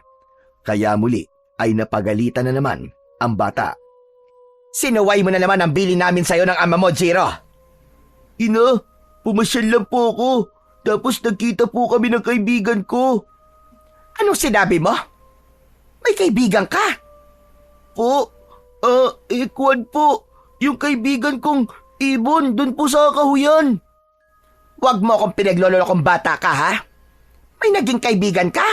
Kaya muli ay napagalitan na naman ang bata. Sinuway mo na naman ang bili namin sa'yo ng ama mo, Jiro. Ina, pumasyal lang po ako. Tapos nagkita po kami ng kaibigan ko. Anong sinabi mo? May kaibigan ka? Kwan po. Yung kaibigan kong ibon dun po sa kahuyan. Huwag mo akong pinaglololo kong bata ka, ha? May naging kaibigan ka?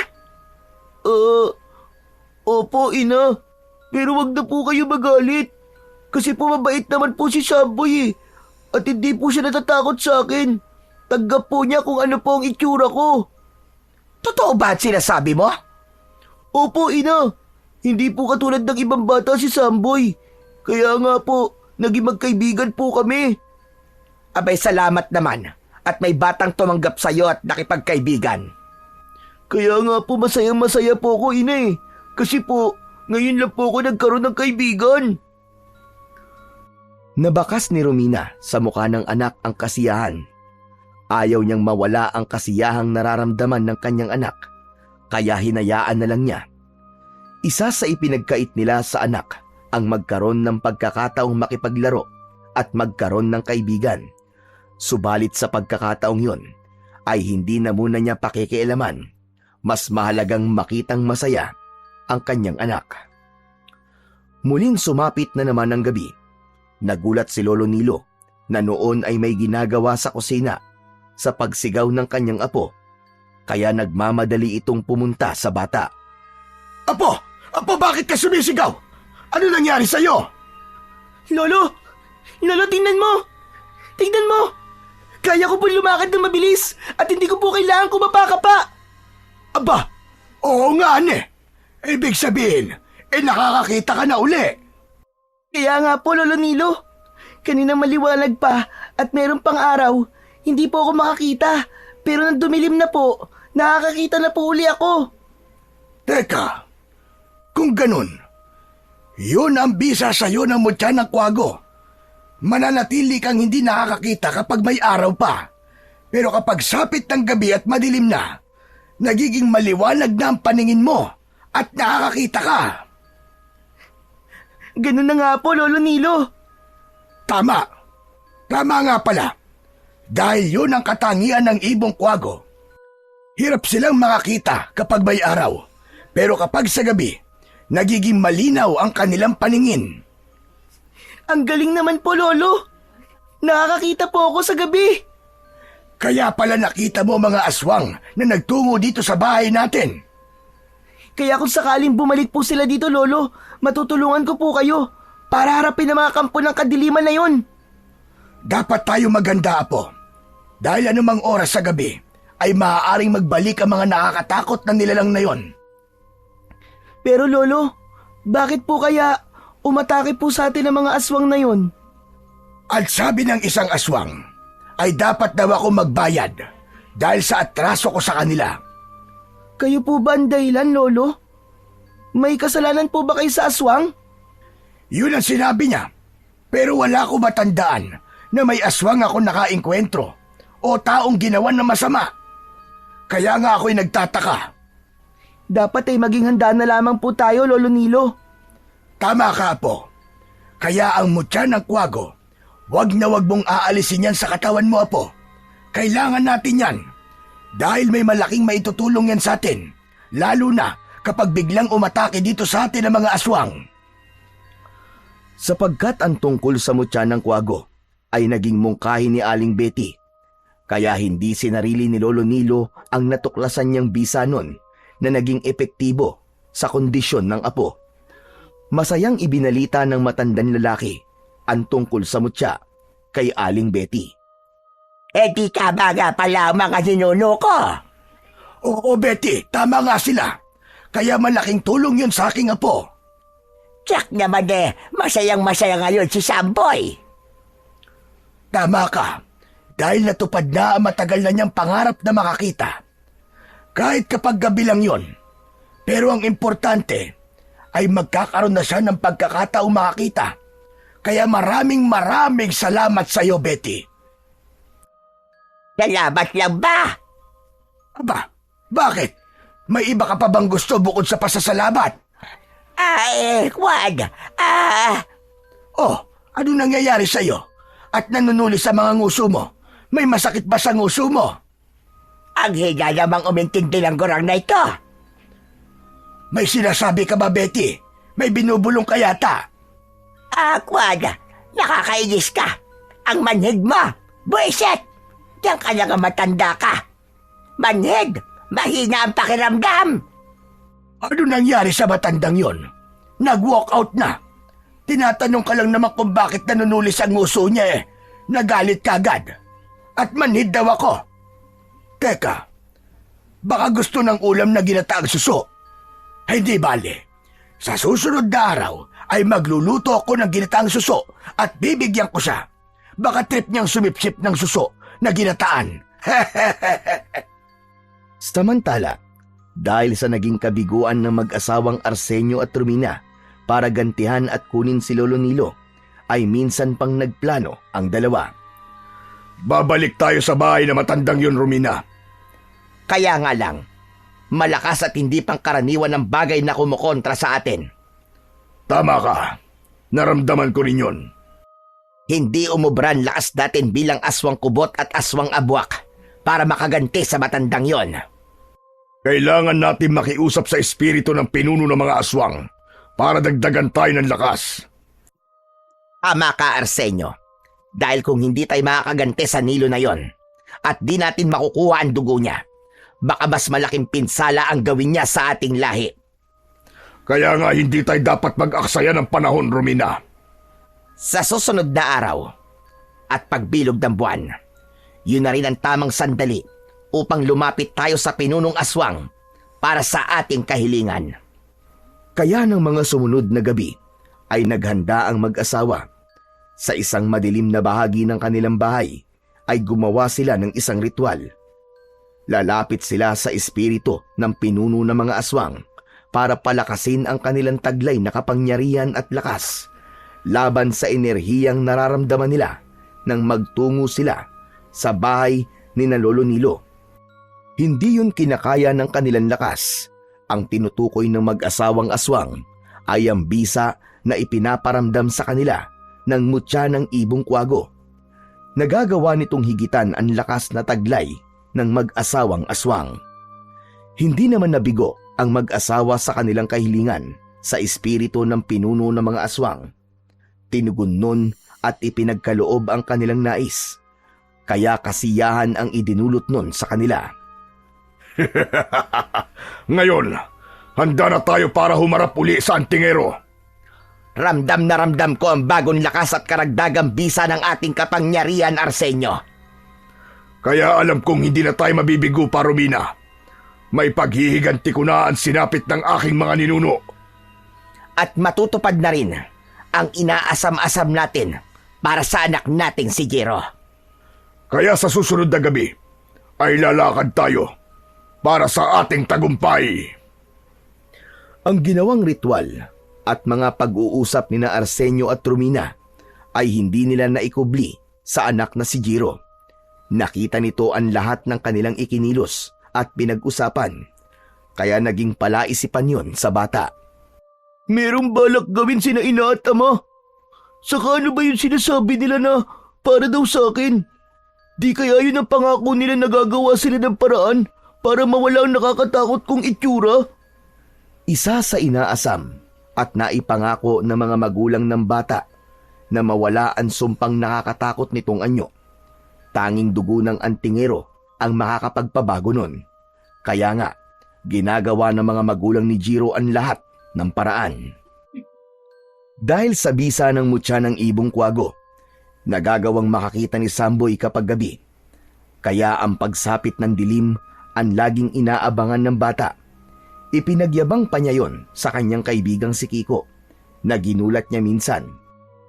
Opo, ina. Pero wag na po kayo magalit. Kasi po mabait naman po si Samboy eh. At hindi po siya natatakot sa akin. Tanggap po niya kung ano po ang itsura ko. Totoo ba at sinasabi mo? Opo, ina. Hindi po katulad ng ibang bata si Samboy. Kaya nga po, naging magkaibigan po kami. Abay, salamat naman. At may batang tumanggap sa'yo at nakipagkaibigan. Kaya nga po masayang-masaya po ako, ina eh. Kasi po, ngayon lang po ako nagkaroon ng kaibigan. Nabakas ni Romina sa mukha ng anak ang kasiyahan. Ayaw niyang mawala ang kasiyahang nararamdaman ng kanyang anak. kaya hinayaan na lang niya. Isa sa ipinagkait nila sa anak ang magkaroon ng pagkakataong makipaglaro at magkaroon ng kaibigan. Subalit sa pagkakataong yon ay hindi na muna niya pakikialaman. Mas mahalagang makitang masaya ang kanyang anak. Muling sumapit na naman ang gabi. Nagulat si Lolo Nilo na noon ay may ginagawa sa kusina sa pagsigaw ng kanyang apo, kaya nagmamadali itong pumunta sa bata. Apo! Apo, bakit ka sumisigaw? Ano nangyari sa'yo? Lolo! Lolo, tingnan mo! Tingnan mo! Kaya ko po lumakad ng mabilis at hindi ko po kailangan kumapa ka pa! Aba, oo nga Ibig sabihin, nakakakita ka na uli. Kaya nga po, Lolo Nilo. Kanina maliwanag pa at meron pang araw, hindi po ako makakita. Pero nang dumilim na po, nakakakita na po uli ako. Teka, kung ganun, yun ang bisa sa'yo ng mutya ng kwago. Mananatili kang hindi nakakakita kapag may araw pa. Pero kapag sapit ng gabi at madilim na, nagiging maliwanag na ang paningin mo at nakakakita ka. Ganun na nga po, Lolo Nilo. Tama. Tama nga pala. Dahil yun ang katangian ng ibong kwago. Hirap silang makakita kapag may araw. Pero kapag sa gabi, nagiging malinaw ang kanilang paningin. Ang galing naman po, Lolo. Nakakakita po ako sa gabi. Kaya pala nakita mo mga aswang na nagtungo dito sa bahay natin. Kaya kung sakaling bumalik po sila dito, Lolo, matutulungan ko po kayo para harapin ang mga kampo ng kadiliman na yon. Dapat tayo maganda, Apo. Dahil anumang oras sa gabi ay maaaring magbalik ang mga nakakatakot na nilalang na yon. Pero Lolo, bakit po kaya umatake po sa atin ang mga aswang na yon? At sabi ng isang aswang, ay dapat daw ako magbayad dahil sa atraso ko sa kanila. Kayo po ba ang dahilan, Lolo? May kasalanan po ba kayo sa aswang? Yun ang sinabi niya. Pero wala ko matandaan na may aswang ako nakaengkwentro o taong ginawan na masama. Kaya nga ako'y nagtataka. Dapat ay maging handa na lamang po tayo, Lolo Nilo. Tama ka, Apo. Kaya ang mutya ng kwago, wag na wag mong aalisin yan sa katawan mo, Apo. Kailangan natin yan. Dahil may malaking maitutulong yan sa atin. Lalo na kapag biglang umatake dito sa atin ang mga aswang. Sapagkat ang tungkol sa mutya ng kwago ay naging mungkahi ni Aling Betty. Kaya hindi sinarili ni Lolo Nilo ang natuklasan niyang bisa nun na naging epektibo sa kondisyon ng apo. Masayang ibinalita ng matandang lalaki ang tungkol sa mutya kay Aling Betty. Di tama nga pala ang mga sinuno ko. Oo, Betty, tama nga sila. Kaya malaking tulong yun sa aking apo. Tsak naman masayang-masaya ngayon si Samboy. Tama ka. Dahil natupad na ang matagal na niyang pangarap na makakita. Kahit kapag gabi lang yon. Pero ang importante ay magkakaroon na siya ng pagkakataong makakita. Kaya maraming salamat sa iyo, Betty. Salamat lang ba? Aba, bakit? May iba ka pa bang gusto bukod sa pasasalamat? Wag. Oh, ano nangyayari sa iyo? At nanunuli sa mga nguso mo? May masakit ba sa nguso mo? Ang higa namang umintindi ng gurang na ito. May sinasabi ka ba, Betty? May binubulong ka yata. Wag. Nakakainis ka. Ang manhid mo. Buisit! Diyan ka nga matanda ka. Manhid! Mahina ang pakiramdam. Ano nangyari sa matandang yon? Nag-walk out na. Tinatanong ka lang naman kung bakit nanunulis ang nguso niya Nagalit ka agad. At manhid daw ako. Teka, baka gusto ng ulam na ginataang suso. Hindi bale. Sa susunod na araw ay magluluto ako ng ginataang suso at bibigyan ko siya. Baka trip niyang sumipsip ng suso na ginataan. Samantala, dahil sa naging kabiguan ng mag-asawang Arsenio at Romina para gantihan at kunin si Lolo Nilo, ay minsan pang nagplano ang dalawa. Babalik tayo sa bahay na matandang yun, Romina. Kaya nga lang, malakas at hindi pangkaraniwan ng bagay na kumukontra sa atin. Tama ka. Naramdaman ko rin yun. Hindi umubran lakas natin bilang aswang kubot at aswang abwak para makaganti sa matandang yon. Kailangan natin makiusap sa espiritu ng pinuno ng mga aswang para dagdagan tayo ng lakas. Tama ka, Arsenio. Dahil kung hindi tayo makakaganti sa Nilo na yon at di natin makukuha ang dugo niya, baka mas malaking pinsala ang gawin niya sa ating lahi. Kaya nga hindi tayo dapat mag-aksaya ng panahon, Romina. Sa susunod na araw at pagbilog ng buwan, yun na rin ang tamang sandali upang lumapit tayo sa pinunong aswang para sa ating kahilingan. Kaya ng mga sumunod na gabi ay naghanda ang mag-asawa. Sa isang madilim na bahagi ng kanilang bahay ay gumawa sila ng isang ritual. Lalapit sila sa espiritu ng pinuno ng mga aswang para palakasin ang kanilang taglay na kapangyarihan at lakas laban sa enerhiyang nararamdaman nila nang magtungo sila sa bahay ni Lolo Nilo. Hindi yun kinakaya ng kanilang lakas. Ang tinutukoy ng mag-asawang aswang ay ang bisa na ipinaparamdam sa kanila ng mutya ng ibong kwago. Nagagawa nitong higitan ang lakas na taglay ng mag-asawang aswang. Hindi naman nabigo ang mag-asawa sa kanilang kahilingan sa espiritu ng pinuno ng mga aswang. Tinugon nun at ipinagkaloob ang kanilang nais. Kaya kasiyahan ang idinulot nun sa kanila. Ngayon, handa na tayo para humarap uli sa Antingero. Ramdam na ramdam ko ang bagong lakas at karagdagang bisa ng ating kapangyarihan, Arsenio. Kaya alam kong hindi na tayo mabibigo pa, Romina. May paghihiganti ko na ang sinapit ng aking mga ninuno. At matutupad na rin ang inaasam-asam natin para sa anak nating si Jiro. Kaya sa susunod na gabi ay lalakad tayo para sa ating tagumpay. Ang ginawang ritual at mga pag-uusap ni na Arsenio at Romina ay hindi nila naikubli sa anak na si Jiro. Nakita nito ang lahat ng kanilang ikinilos at pinag-usapan, kaya naging palaisipan yon sa bata. Merong balak gawin sina ina at ama. Saka ano ba yung sinasabi nila na para daw sa akin? Di kaya yun ang pangako nila na gagawa sila ng paraan para mawala ang nakakatakot kong itsura? Isa sa inaasam at naipangako ng mga magulang ng bata na mawala ang sumpang nakakatakot nitong anyo. Tanging dugo ng Antingero ang makakapagpabago nun. Kaya nga, ginagawa ng mga magulang ni Jiro ang lahat ng paraan. Dahil sa bisa ng mutya ng ibong kwago, nagagawang makakita ni Samboy kapag gabi. Kaya ang pagsapit ng dilim ang laging inaabangan ng bata. Ipinagyabang pa niya yon sa kanyang kaibigang si Kiko na ginulat niya minsan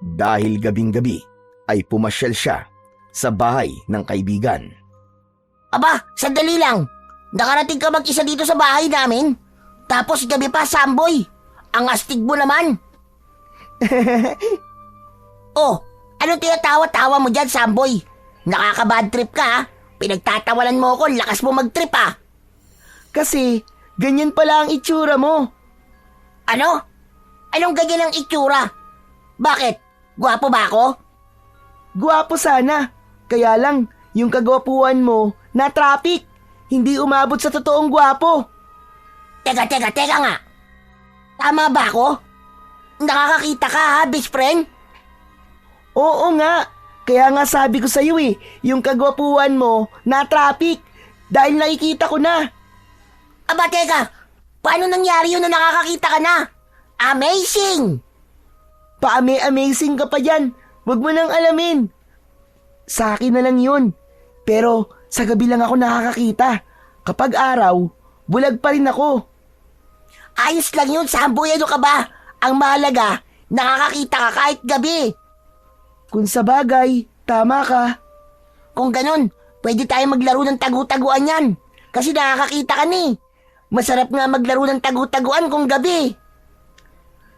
dahil gabing-gabi ay pumasyal siya sa bahay ng kaibigan. Aba, sandali lang. Nakarating ka mag-isa dito sa bahay namin. Tapos gabi pa, Samboy. Ang astig mo naman. Oh, anong tinatawa-tawa mo dyan, Samboy? Nakaka-bad trip ka, ha? Pinagtatawalan mo ako, lakas mo mag-trip, ha? Kasi ganyan pala ang itsura mo. Ano? Anong ganyan ang itsura? Bakit? Gwapo ba ako? Gwapo sana. Kaya lang, yung kagwapuan mo na traffic. Hindi umabot sa totoong gwapo. Teka nga. Tama ba ako? Nakakakita ka, ha, best friend? Oo nga. Kaya nga sabi ko sa'yo yung kagwapuan mo na traffic. Dahil nakikita ko na. Aba, teka. Paano nangyari yun na nakakakita ka na? Amazing! Amazing ka pa dyan. Huwag mo nang alamin. Sa akin na lang yun. Pero sa gabi lang ako nakakakita. Kapag araw, bulag pa rin ako. Ayos lang yun, Samboy. Ano ka ba? Ang mahalaga, nakakakita ka kahit gabi. Kung sa bagay, tama ka. Kung ganun, pwede tayo maglaro ng tagu-taguan yan. Kasi nakakakita ka ni. Masarap nga maglaro ng tagu-taguan kung gabi.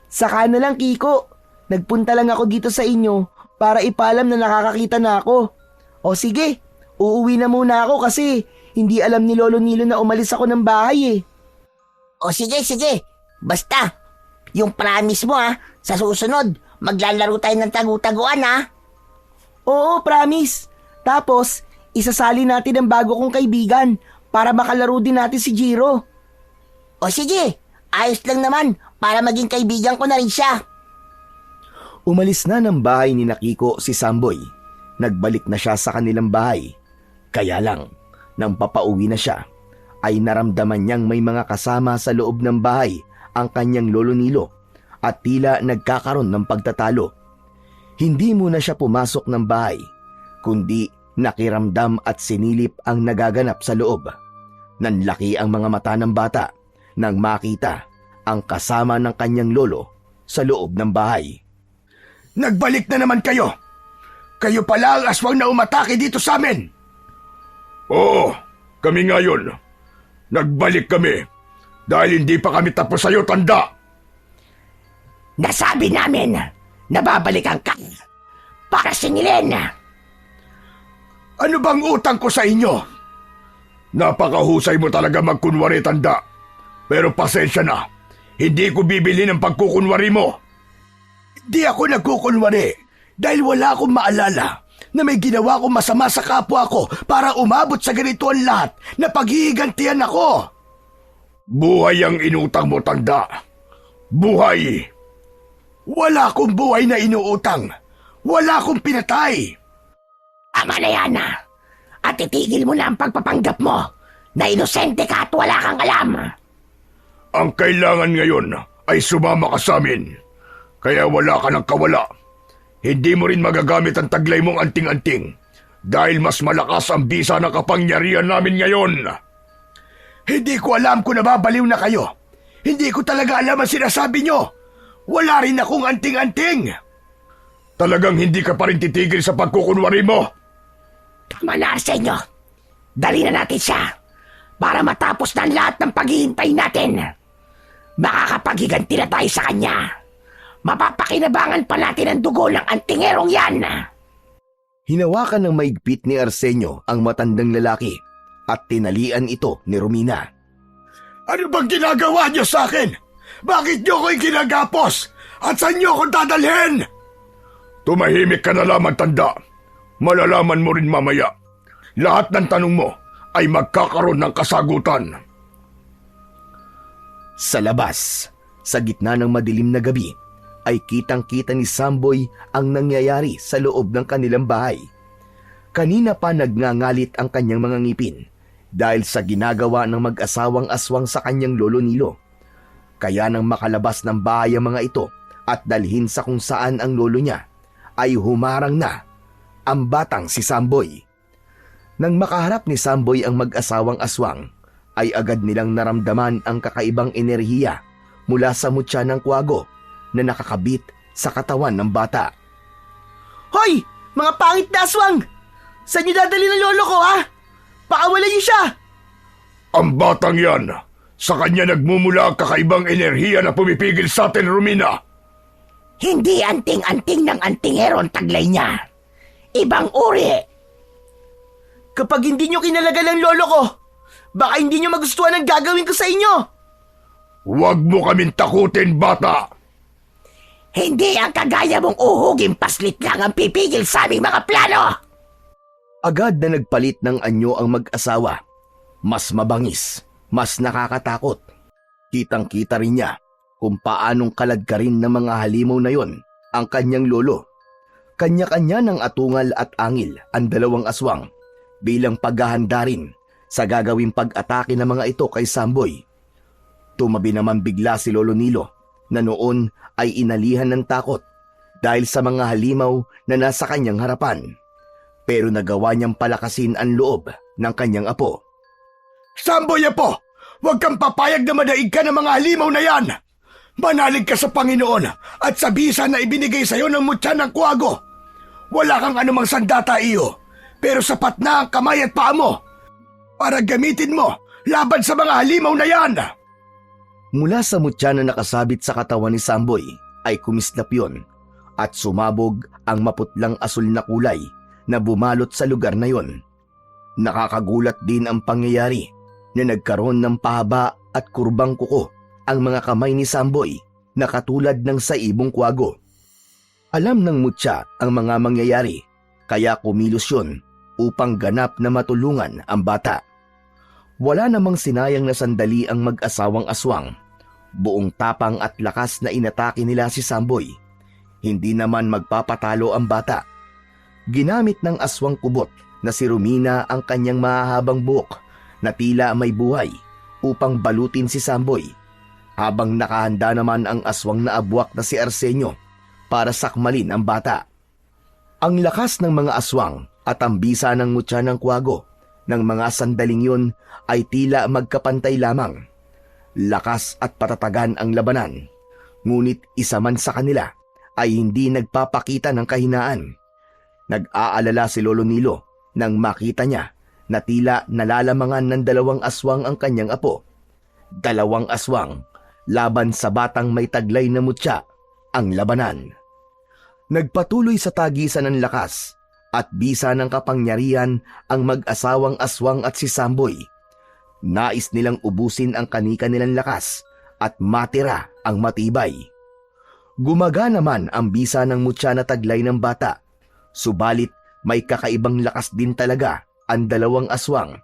Saka na lang, Kiko. Nagpunta lang ako dito sa inyo para ipaalam na nakakakita na ako. O sige, uuwi na muna ako kasi hindi alam ni Lolo Nilo na umalis ako ng bahay O sige, sige. Basta, yung promise mo sa susunod, maglalaro tayo ng tagu-taguan Oo, promise. Tapos, isasali natin ang bago kong kaibigan para makalaro din natin si Jiro. O sige, ayos lang naman para maging kaibigan ko na rin siya. Umalis na ng bahay ni Kiko si Samboy. Nagbalik na siya sa kanilang bahay. Kaya lang, nang papauwi na siya, ay naramdaman niyang may mga kasama sa loob ng bahay ang kanyang lolo Nilo at tila nagkakaroon ng pagtatalo. Hindi muna siya pumasok ng bahay, kundi nakiramdam at sinilip ang nagaganap sa loob. Nanlaki ang mga mata ng bata nang makita ang kasama ng kanyang lolo sa loob ng bahay. Nagbalik na naman kayo! Kayo pala ang aswang na umatake dito sa amin! Oo, kami ngayon. Nagbalik kami dahil hindi pa kami tapos sa'yo, tanda! Nasabi namin na babalikan ka para singilin. Ano bang utang ko sa inyo? Napakahusay mo talaga magkunwari, tanda. Pero pasensya na, hindi ko bibili ng pagkukunwari mo. Hindi ako nagkukunwari dahil wala akong maalala na may ginawa akong masama sa kapwa ko para umabot sa ganito ang lahat na paghihigantihan ako. Buhay ang inutang mo, tanda. Buhay. Wala akong buhay na inuutang. Wala akong pinatay. Tama na yan at itigil mo na ang pagpapanggap mo na inosente ka at wala kang alam. Ang kailangan ngayon ay sumama ka sa amin. Kaya wala ka ng kawala. Hindi mo rin magagamit ang taglay mong anting-anting dahil mas malakas ang bisa ng kapangyarihan namin ngayon. Hindi ko alam kung nababaliw na kayo. Hindi ko talaga alam ang sinasabi nyo. Wala rin akong anting-anting. Talagang hindi ka pa rin titigil sa pagkukunwari mo. Tama na, Arsenio. Dali na natin siya para matapos na ang lahat ng paghihintay natin. Makakapaghiganti na tayo sa kanya. Mapapakinabangan pa natin ang dugo ng antingerong yan. Hinawakan ng maigpit ni Arsenio ang matandang lalaki at tinalian ito ni Romina. Ano bang ginagawa niyo sa akin? Bakit niyo ko'y ginagapos? At saan niyo akong dadalhin? Tumahimik ka na lamang, tanda. Malalaman mo rin mamaya. Lahat ng tanong mo ay magkakaroon ng kasagutan. Sa labas, sa gitna ng madilim na gabi, ay kitang-kita ni Samboy ang nangyayari sa loob ng kanilang bahay. Kanina pa nagngangalit ang kanyang mga ngipin dahil sa ginagawa ng mag-asawang aswang sa kanyang lolo Nilo. Kaya nang makalabas ng bahay ang mga ito at dalhin sa kung saan ang lolo niya, ay humarang na ang batang si Samboy. Nang makaharap ni Samboy ang mag-asawang aswang, ay agad nilang naramdaman ang kakaibang enerhiya mula sa mutya ng kwago na nakakabit sa katawan ng bata. Hoy! Mga pangit na aswang! Saan niyo dadali ng lolo ko, Pakawalan niyo siya! Ang batang yan, sa kanya nagmumula ang kakaibang enerhiya na pumipigil sa atin, Romina. Hindi anting-anting ng antingero ang taglay niya. Ibang uri. Kapag hindi niyo kinalagan ng lolo ko, baka hindi niyo magustuhan ang gagawin ko sa inyo! Huwag mo kaming takutin, bata! Hindi ang kagaya mong uhuging paslit lang ang pipigil sa aming mga plano! Agad na nagpalit ng anyo ang mag-asawa. Mas mabangis, mas nakakatakot. Kitang-kita rin niya kung paanong kaladkarin ng mga halimaw na yon ang kanyang lolo. Kanya-kanya ng atungal at angil ang dalawang aswang bilang paghahanda rin sa gagawing pag-atake ng mga ito kay Samboy. Tumabi naman bigla si Lolo Nilo na noon ay inalihan ng takot dahil sa mga halimaw na nasa kanyang harapan. Pero nagawa niyang palakasin ang loob ng kanyang apo. Samboy, apo! Huwag kang papayag na madaig ka ng mga halimaw na yan! Manalig ka sa Panginoon at sa bisa na ibinigay sa iyo ng mutya ng kwago. Wala kang anumang sandata iyo, pero sapat na ang kamay at paa mo para gamitin mo laban sa mga halimaw na yan! Mula sa mutya na nakasabit sa katawan ni Samboy ay kumislap yun at sumabog ang maputlang asul na kulay na bumalot sa lugar na yon. Nakakagulat din ang pangyayari na nagkaroon ng pahaba at kurbang kuko ang mga kamay ni Samboy na katulad ng sa ibong kwago. Alam ng mutya ang mga mangyayari kaya kumilos yun upang ganap na matulungan ang bata. Wala namang sinayang na sandali ang mag-asawang aswang. Buong tapang at lakas na inatake nila si Samboy. Hindi naman magpapatalo ang bata. Ginamit ng aswang kubot na si Romina ang kanyang mahahabang buhok na tila may buhay upang balutin si Samboy, habang nakahanda naman ang aswang na abwak na si Arsenio para sakmalin ang bata. Ang lakas ng mga aswang at ang bisa ng mutya ng kwago ng mga sandaling yun ay tila magkapantay lamang. Lakas at patatagan ang labanan, ngunit isa man sa kanila ay hindi nagpapakita ng kahinaan. Nag-aalala si Lolo Nilo nang makita niya na tila nalalamangan ng 2 aswang ang kanyang apo. 2 aswang laban sa batang may taglay na mutya ang labanan. Nagpatuloy sa tagisan ng lakas at bisa ng kapangyarihan ang mag-asawang aswang at si Samboy. Nais nilang ubusin ang kanika nilang lakas at matira ang matibay. Gumagana naman ang bisa ng mutya na taglay ng bata, subalit may kakaibang lakas din talaga ang 2 aswang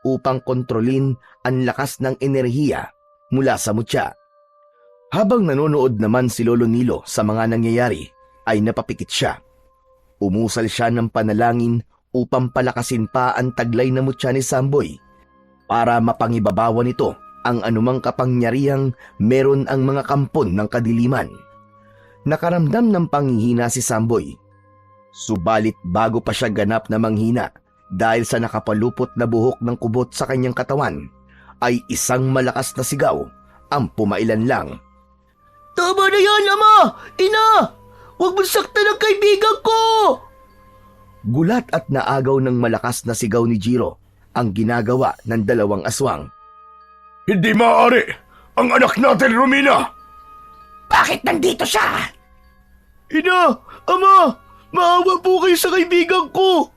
upang kontrolin ang lakas ng enerhiya mula sa mutya. Habang nanonood naman si Lolo Nilo sa mga nangyayari ay napapikit siya. Umusal siya ng panalangin upang palakasin pa ang taglay na mutya ni Samboy para mapangibabawan nito ang anumang kapangyarihang meron ang mga kampon ng kadiliman. Nakaramdam ng panghihina si Samboy. Subalit bago pa siya ganap na manghina dahil sa nakapalupot na buhok ng kubot sa kanyang katawan, ay isang malakas na sigaw ang pumailan lang. Tama na yan, Ama! Ina! Huwag mo saktan ang kaibigan ko! Gulat at naagaw ng malakas na sigaw ni Jiro ang ginagawa ng 2 aswang. Hindi maaari! Ang anak natin, Romina! Bakit nandito siya? Ina! Ama! Maawa po kayo sa kaibigan ko!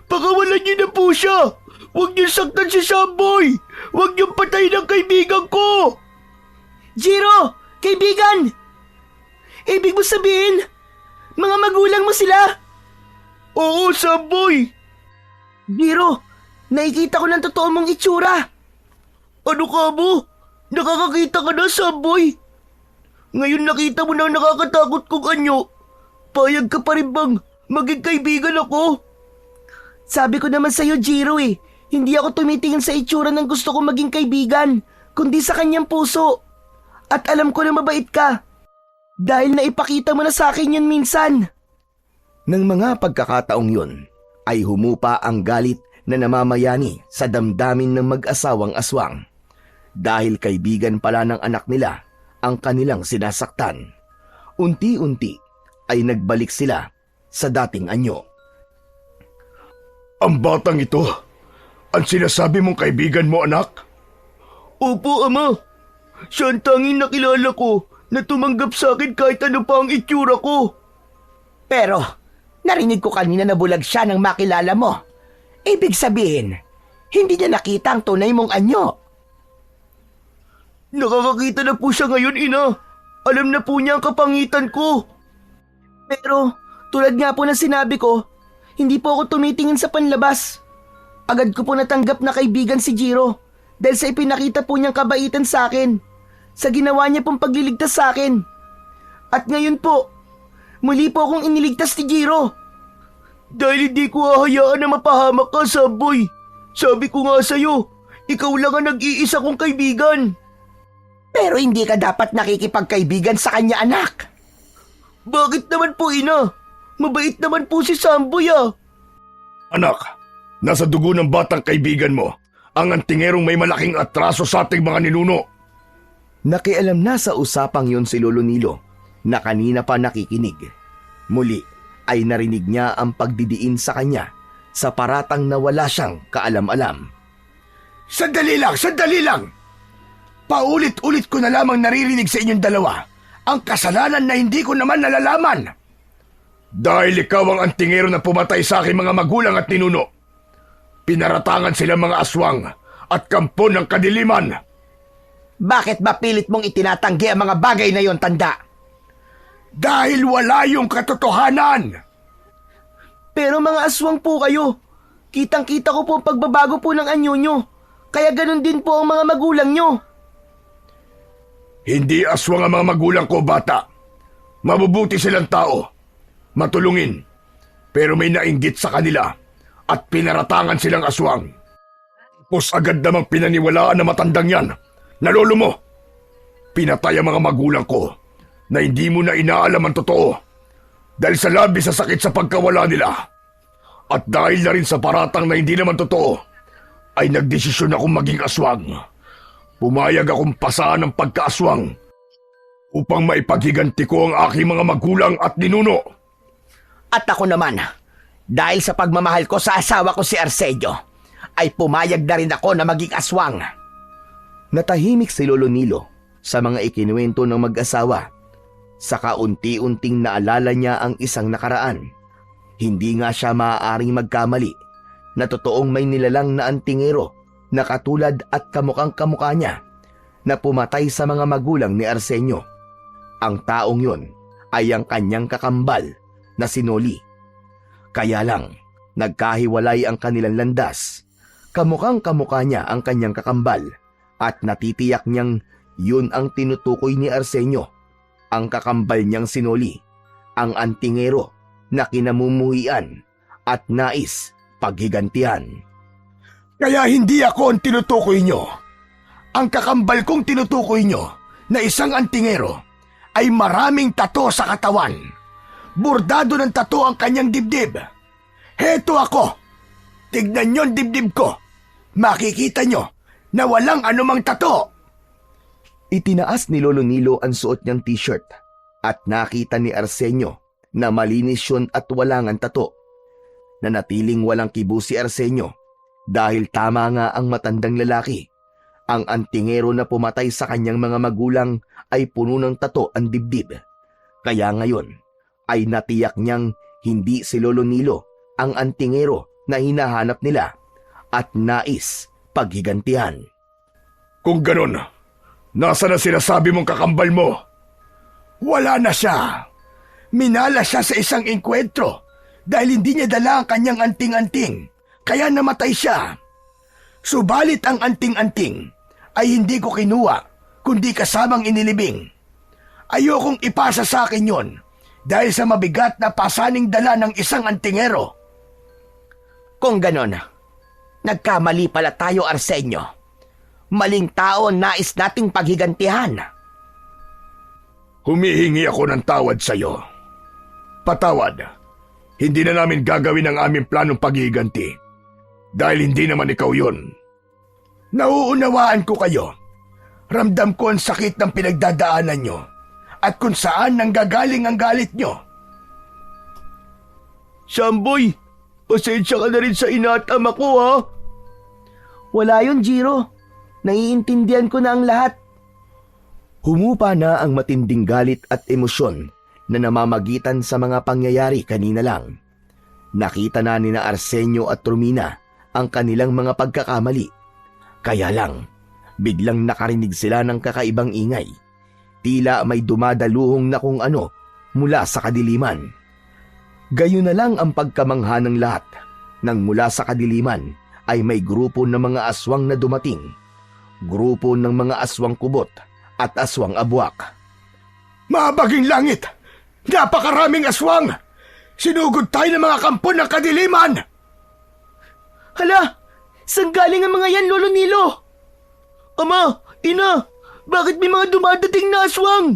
Pakawalan niyo na po siya! Huwag niyo saktan si Samboy! Huwag niyo patayin ang kaibigan ko! Jiro! Kaibigan! Ibig mo sabihin, mga magulang mo sila? Oo, Samboy! Jiro, nakikita ko ng totoo mong itsura. Ano ka mo? Nakakakita ka na, Samboy? Ngayon nakita mo na ang nakakatakot kong anyo. Payag ka pa rin bang maging kaibigan ako? Sabi ko naman sa'yo, Jiro hindi ako tumitingin sa itsura ng gusto kong maging kaibigan, kundi sa kanyang puso. At alam ko na mabait ka. Dahil naipakita mo na sa akin yun minsan. Nang mga pagkakataong yun, ay humupa ang galit na namamayani sa damdamin ng mag-asawang aswang. Dahil kaibigan pala ng anak nila ang kanilang sinasaktan. Unti-unti ay nagbalik sila sa dating anyo. Ang batang ito, ang sinasabi mong kaibigan mo, anak? Opo, Ama. Siya ang tanging nakilala ko na tumanggap sa akin kahit ano pa ang itsura ko. Pero, narinig ko kanina na bulag siya nang makilala mo. Ibig sabihin, hindi niya nakita ang tunay mong anyo. Nakakakita na po siya ngayon, Ina. Alam na po niya ang kapangitan ko. Pero, tulad nga po ng sinabi ko, hindi po ako tumitingin sa panlabas. Agad ko po natanggap na kaibigan si Jiro dahil sa ipinakita po niyang kabaitan sa akin, sa ginawa niya pong pagliligtas sa akin. At ngayon po, muli po akong iniligtas ni Jiro. Dahil hindi ko hahayaan na mapahamak ka, Samboy. Sabi ko nga sa'yo, ikaw lang ang nag-iisa kong kaibigan. Pero hindi ka dapat nakikipagkaibigan sa kanya, anak. Bakit naman po, Ina? Mabait naman po si Samboy, Anak, nasa dugo ng batang kaibigan mo ang antingerong may malaking atraso sa ating mga ninuno. Nakialam na sa usapang yon si Lolo Nilo na kanina pa nakikinig. Muli ay narinig niya ang pagdidiin sa kanya sa paratang na wala siyang kaalam-alam. Sandali lang! Paulit-ulit ko na lamang naririnig sa inyong dalawa ang kasalanan na hindi ko naman nalalaman. Dahil ikaw ang antingero na pumatay sa aking mga magulang at ninuno. Pinaratangan sila mga aswang at kampo ng kadiliman. Bakit ba pilit mong itinatanggi ang mga bagay na yon, tanda? Dahil wala yung katotohanan. Pero mga aswang po kayo. Kitang-kita ko po ang pagbabago po ng anyo nyo. Kaya ganun din po ang mga magulang nyo. Hindi aswang ang mga magulang ko, bata. Mabubuti silang tao. Matulungin. Pero may nainggit sa kanila at pinaratangan silang aswang. Tapos agad namang pinaniwalaan na matandang yan na lolo mo. Pinatay ang mga magulang ko na hindi mo na inaalam ang totoo dahil sa labis sa sakit sa pagkawala nila. At dahil na rin sa paratang na hindi naman totoo, ay nagdesisyon akong maging aswang. Pumayag akong pasaan ng pagkaaswang upang maipaghiganti ko ang aking mga magulang at ninuno. At ako naman, dahil sa pagmamahal ko sa asawa ko si Arsenio, ay pumayag na rin ako na maging aswang. Natahimik si Lolo Nilo sa mga ikinuwento ng mag-asawa. Saka unti-unting naalala niya ang isang nakaraan. Hindi nga siya maaaring magkamali na totoong may nilalang na antingero na katulad at kamukhang kamukha niya na pumatay sa mga magulang ni Arsenio. Ang taong yon ay ang kanyang kakambal na si Noli. Kaya lang, nagkahiwalay ang kanilang landas. Kamukhang kamukha niya ang kanyang kakambal at natitiyak niyang yun ang tinutukoy ni Arsenio. Ang kakambal niyang si Noli, ang antingero na kinamumuhian at nais paghigantihan. Kaya hindi ako ang tinutukoy nyo. Ang kakambal kong tinutukoy nyo na isang antingero ay maraming tato sa katawan. Bordado ng tato ang kanyang dibdib. Heto ako. Tignan nyo ang dibdib ko. Makikita nyo na walang anumang tato. Itinaas ni Lolo Nilo ang suot niyang t-shirt at nakita ni Arsenio na malinis yun at walang ang tato. Nanatiling walang kibo si Arsenio dahil tama nga ang matandang lalaki. Ang antingero na pumatay sa kanyang mga magulang ay puno ng tato ang dibdib. Kaya ngayon ay natiyak niyang hindi si Lolo Nilo ang antingero na hinahanap nila at nais paghigantihan. Kung ganon, nasa na sinasabi mong kakambal mo? Wala na siya. Minala siya sa isang engkwentro dahil hindi niya dala ang kanyang anting-anting, kaya namatay siya. Subalit ang anting-anting ay hindi ko kinuha, kundi kasamang inilibing. Ayokong ipasa sa akin yon dahil sa mabigat na pasaning dala ng isang antingero. Kung ganon, nagkamali pala tayo, Arsenio. Maling tao nais nating paghigantihan. Humihingi ako ng tawad sa iyo. Patawad. Hindi na namin gagawin ang aming planong paghiganti dahil hindi naman ikaw yun. Nauunawaan ko kayo. Ramdam ko ang sakit ng pinagdadaanan nyo at kung saan nanggagaling ang galit nyo. Samboy, pasensya ka na rin sa inaatama ko ha. Wala yun, Jiro. Naiintindihan ko na ang lahat. Humupa na ang matinding galit at emosyon na namamagitan sa mga pangyayari kanina lang. Nakita na ni na Arsenio at Romina ang kanilang mga pagkakamali. Kaya lang, biglang nakarinig sila ng kakaibang ingay. Tila may dumadaluhong na kung ano mula sa kadiliman. Gayon na lang ang pagkamangha ng lahat nang mula sa kadiliman ay may grupo ng mga aswang na dumating. Grupo ng mga aswang kubot at aswang abwak. Mabaging langit! Napakaraming aswang! Sinugod tayo ng mga kampo ng kadiliman! Hala! Saan galing ang mga yan, Lolo Nilo? Ama! Ina! Bakit may mga dumadating na aswang?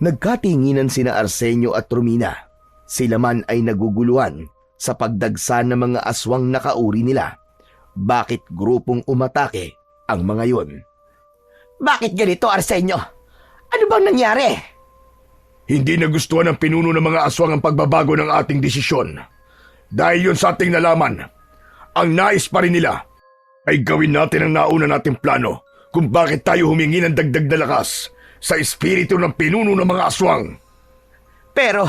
Nagkatinginan sina Arsenio at Romina. Sila man ay naguguluhan sa pagdagsa ng mga aswang na kauri nila. Bakit grupong umatake ang mga yon? Bakit ganito, Arsenio? Ano bang nangyari? Hindi nagustuhan ng pinuno ng mga aswang ang pagbabago ng ating desisyon. Dahil yun sa ating nalaman, ang nais pa rin nila ay gawin natin ang nauna nating plano kung bakit tayo humingi ng dagdag na lakas sa espiritu ng pinuno ng mga aswang. Pero,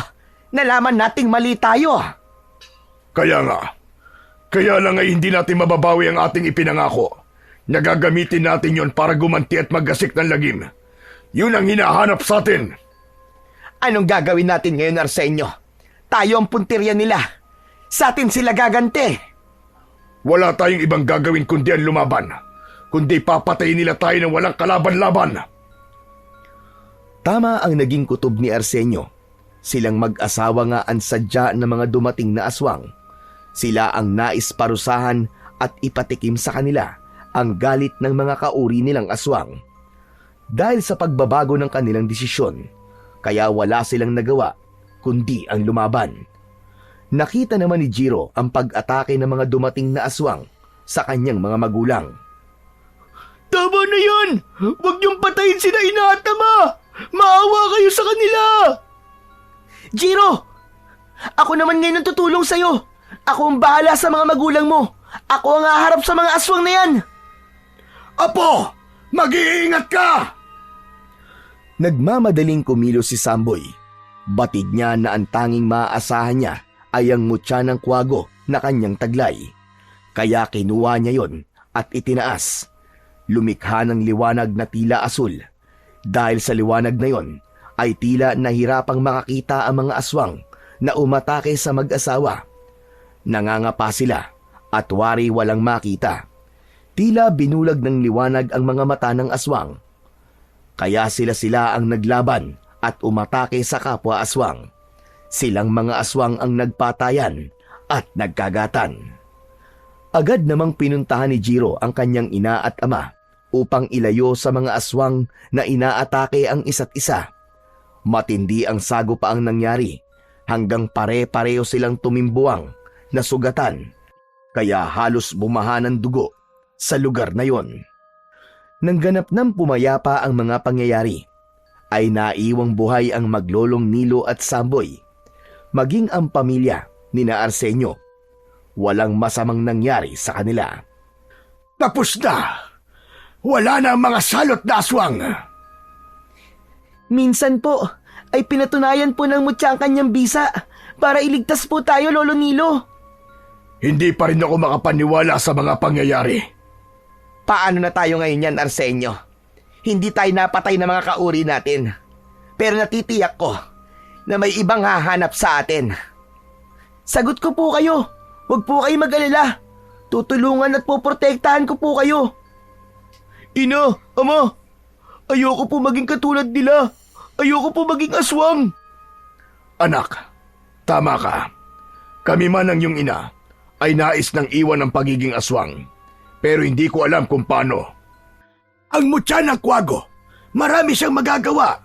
nalaman nating mali tayo. Kaya lang ay hindi natin mababawi ang ating ipinangako Nagagamitin natin yon para gumanti at maggasik ng lagim. Yun ang hinahanap sa atin. Anong gagawin natin ngayon, Arsenio? Tayo ang puntirya nila. Sa atin sila gaganti. Wala tayong ibang gagawin kundi ang lumaban. Kundi papatayin nila tayo ng walang kalaban-laban. Tama ang naging kutob ni Arsenio. Silang mag-asawa nga ang sadya ng mga dumating na aswang. Sila ang nais parusahan at ipatikim sa kanila ang galit ng mga kauri nilang aswang. Dahil sa pagbabago ng kanilang desisyon, kaya wala silang nagawa kundi ang lumaban. Nakita naman ni Jiro ang pag-atake ng mga dumating na aswang sa kanyang mga magulang. Tama na yan! Huwag niyong patayin sila ina at ama! Maawa kayo sa kanila! Jiro! Ako naman ngayon ang tutulong sa'yo. Ako ang bahala sa mga magulang mo. Ako ang haharap sa mga aswang na yan. Apo! Mag-iingat ka! Nagmamadaling kumilos si Samboy. Batid niya na ang tanging maaasahan niya ay ang mutya ng kwago na kanyang taglay. Kaya kinuha niya yon at itinaas. Lumikha ng liwanag na tila asul. Dahil sa liwanag na yon, ay tila nahirapang makakita ang mga aswang na umatake sa mag-asawa. Nangangapa sila at wari walang makita. Tila binulag ng liwanag ang mga mata ng aswang. Kaya sila ang naglaban at umatake sa kapwa aswang. Silang mga aswang ang nagpatayan at nagkagatan. Agad namang pinuntahan ni Jiro ang kanyang ina at ama upang ilayo sa mga aswang na inaatake ang isa't isa. Matindi ang sagupa ang nangyari hanggang pare-pareho silang tumimbuang na sugatan, kaya halos bumaha ng dugo sa lugar na yon. Nang ganap nang pumayapa ang mga pangyayari, ay naiwang buhay ang maglolong Nilo at Samboy, maging ang pamilya ni na Arsenio. Walang masamang nangyari sa kanila. Tapos na! Wala na ang mga salot na aswang! Minsan po, ay pinatunayan po ng mutya ang kanyang bisa para iligtas po tayo, Lolo Nilo. Hindi pa rin ako makapaniwala sa mga pangyayari. Paano na tayo ngayon yan, Arsenio? Hindi tayo napatay ng mga kauri natin. Pero natitiyak ko na may ibang hahanap sa atin. Sagot ko po kayo. Huwag po kayo mag-alala. Tutulungan at poprotektahan ko po kayo. Ina, ama, ayoko po maging katulad nila. Ayoko po maging aswang. Anak, tama ka. Kami man ang iyong ina ay nais ng iwan ng pagiging aswang. Pero hindi ko alam kung paano. Ang mutya ng kwago, marami siyang magagawa.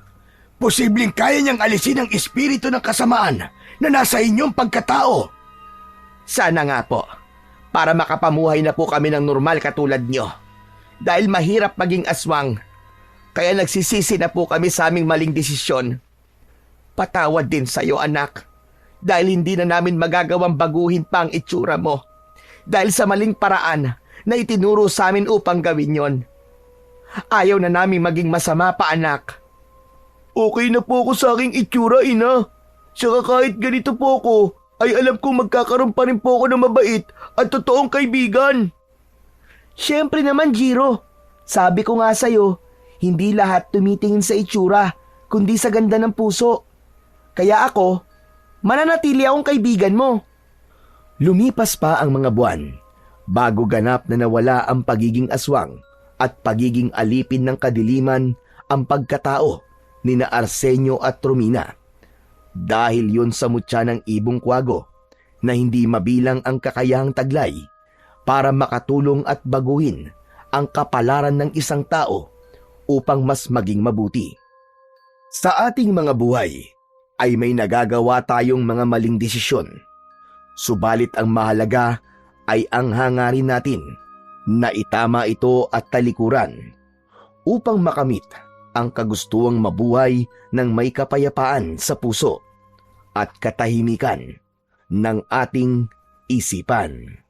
Posibleng kaya niyang alisin ang espiritu ng kasamaan na nasa inyong pagkatao. Sana nga po, para makapamuhay na po kami ng normal katulad nyo. Dahil mahirap maging aswang, kaya nagsisisi na po kami sa aming maling desisyon. Patawad din sa'yo, anak, dahil hindi na namin magagawang baguhin pa ang itsura mo. Dahil sa maling paraan na itinuro sa amin upang gawin yon. Ayaw na namin maging masama pa, anak. Okay na po ako sa aking itsura, ina. Saka kahit ganito po ako, ay alam kong magkakaroon pa rin po ako ng mabait at totoong kaibigan. Siyempre naman, Jiro. Sabi ko nga sa'yo, hindi lahat tumitingin sa itsura, kundi sa ganda ng puso. Kaya ako, mananatili akong kaibigan mo. Lumipas pa ang mga buwan bago ganap na nawala ang pagiging aswang at pagiging alipin ng kadiliman ang pagkatao ni na Arsenio at Romina. Dahil yun sa mutya ng ibong kwago na hindi mabilang ang kakayahang taglay para makatulong at baguhin ang kapalaran ng isang tao upang mas maging mabuti. Sa ating mga buhay ay may nagagawa tayong mga maling desisyon. Subalit ang mahalaga ay ang hangarin natin na itama ito at talikuran upang makamit ang kagustuhang mabuhay ng may kapayapaan sa puso at katahimikan ng ating isipan.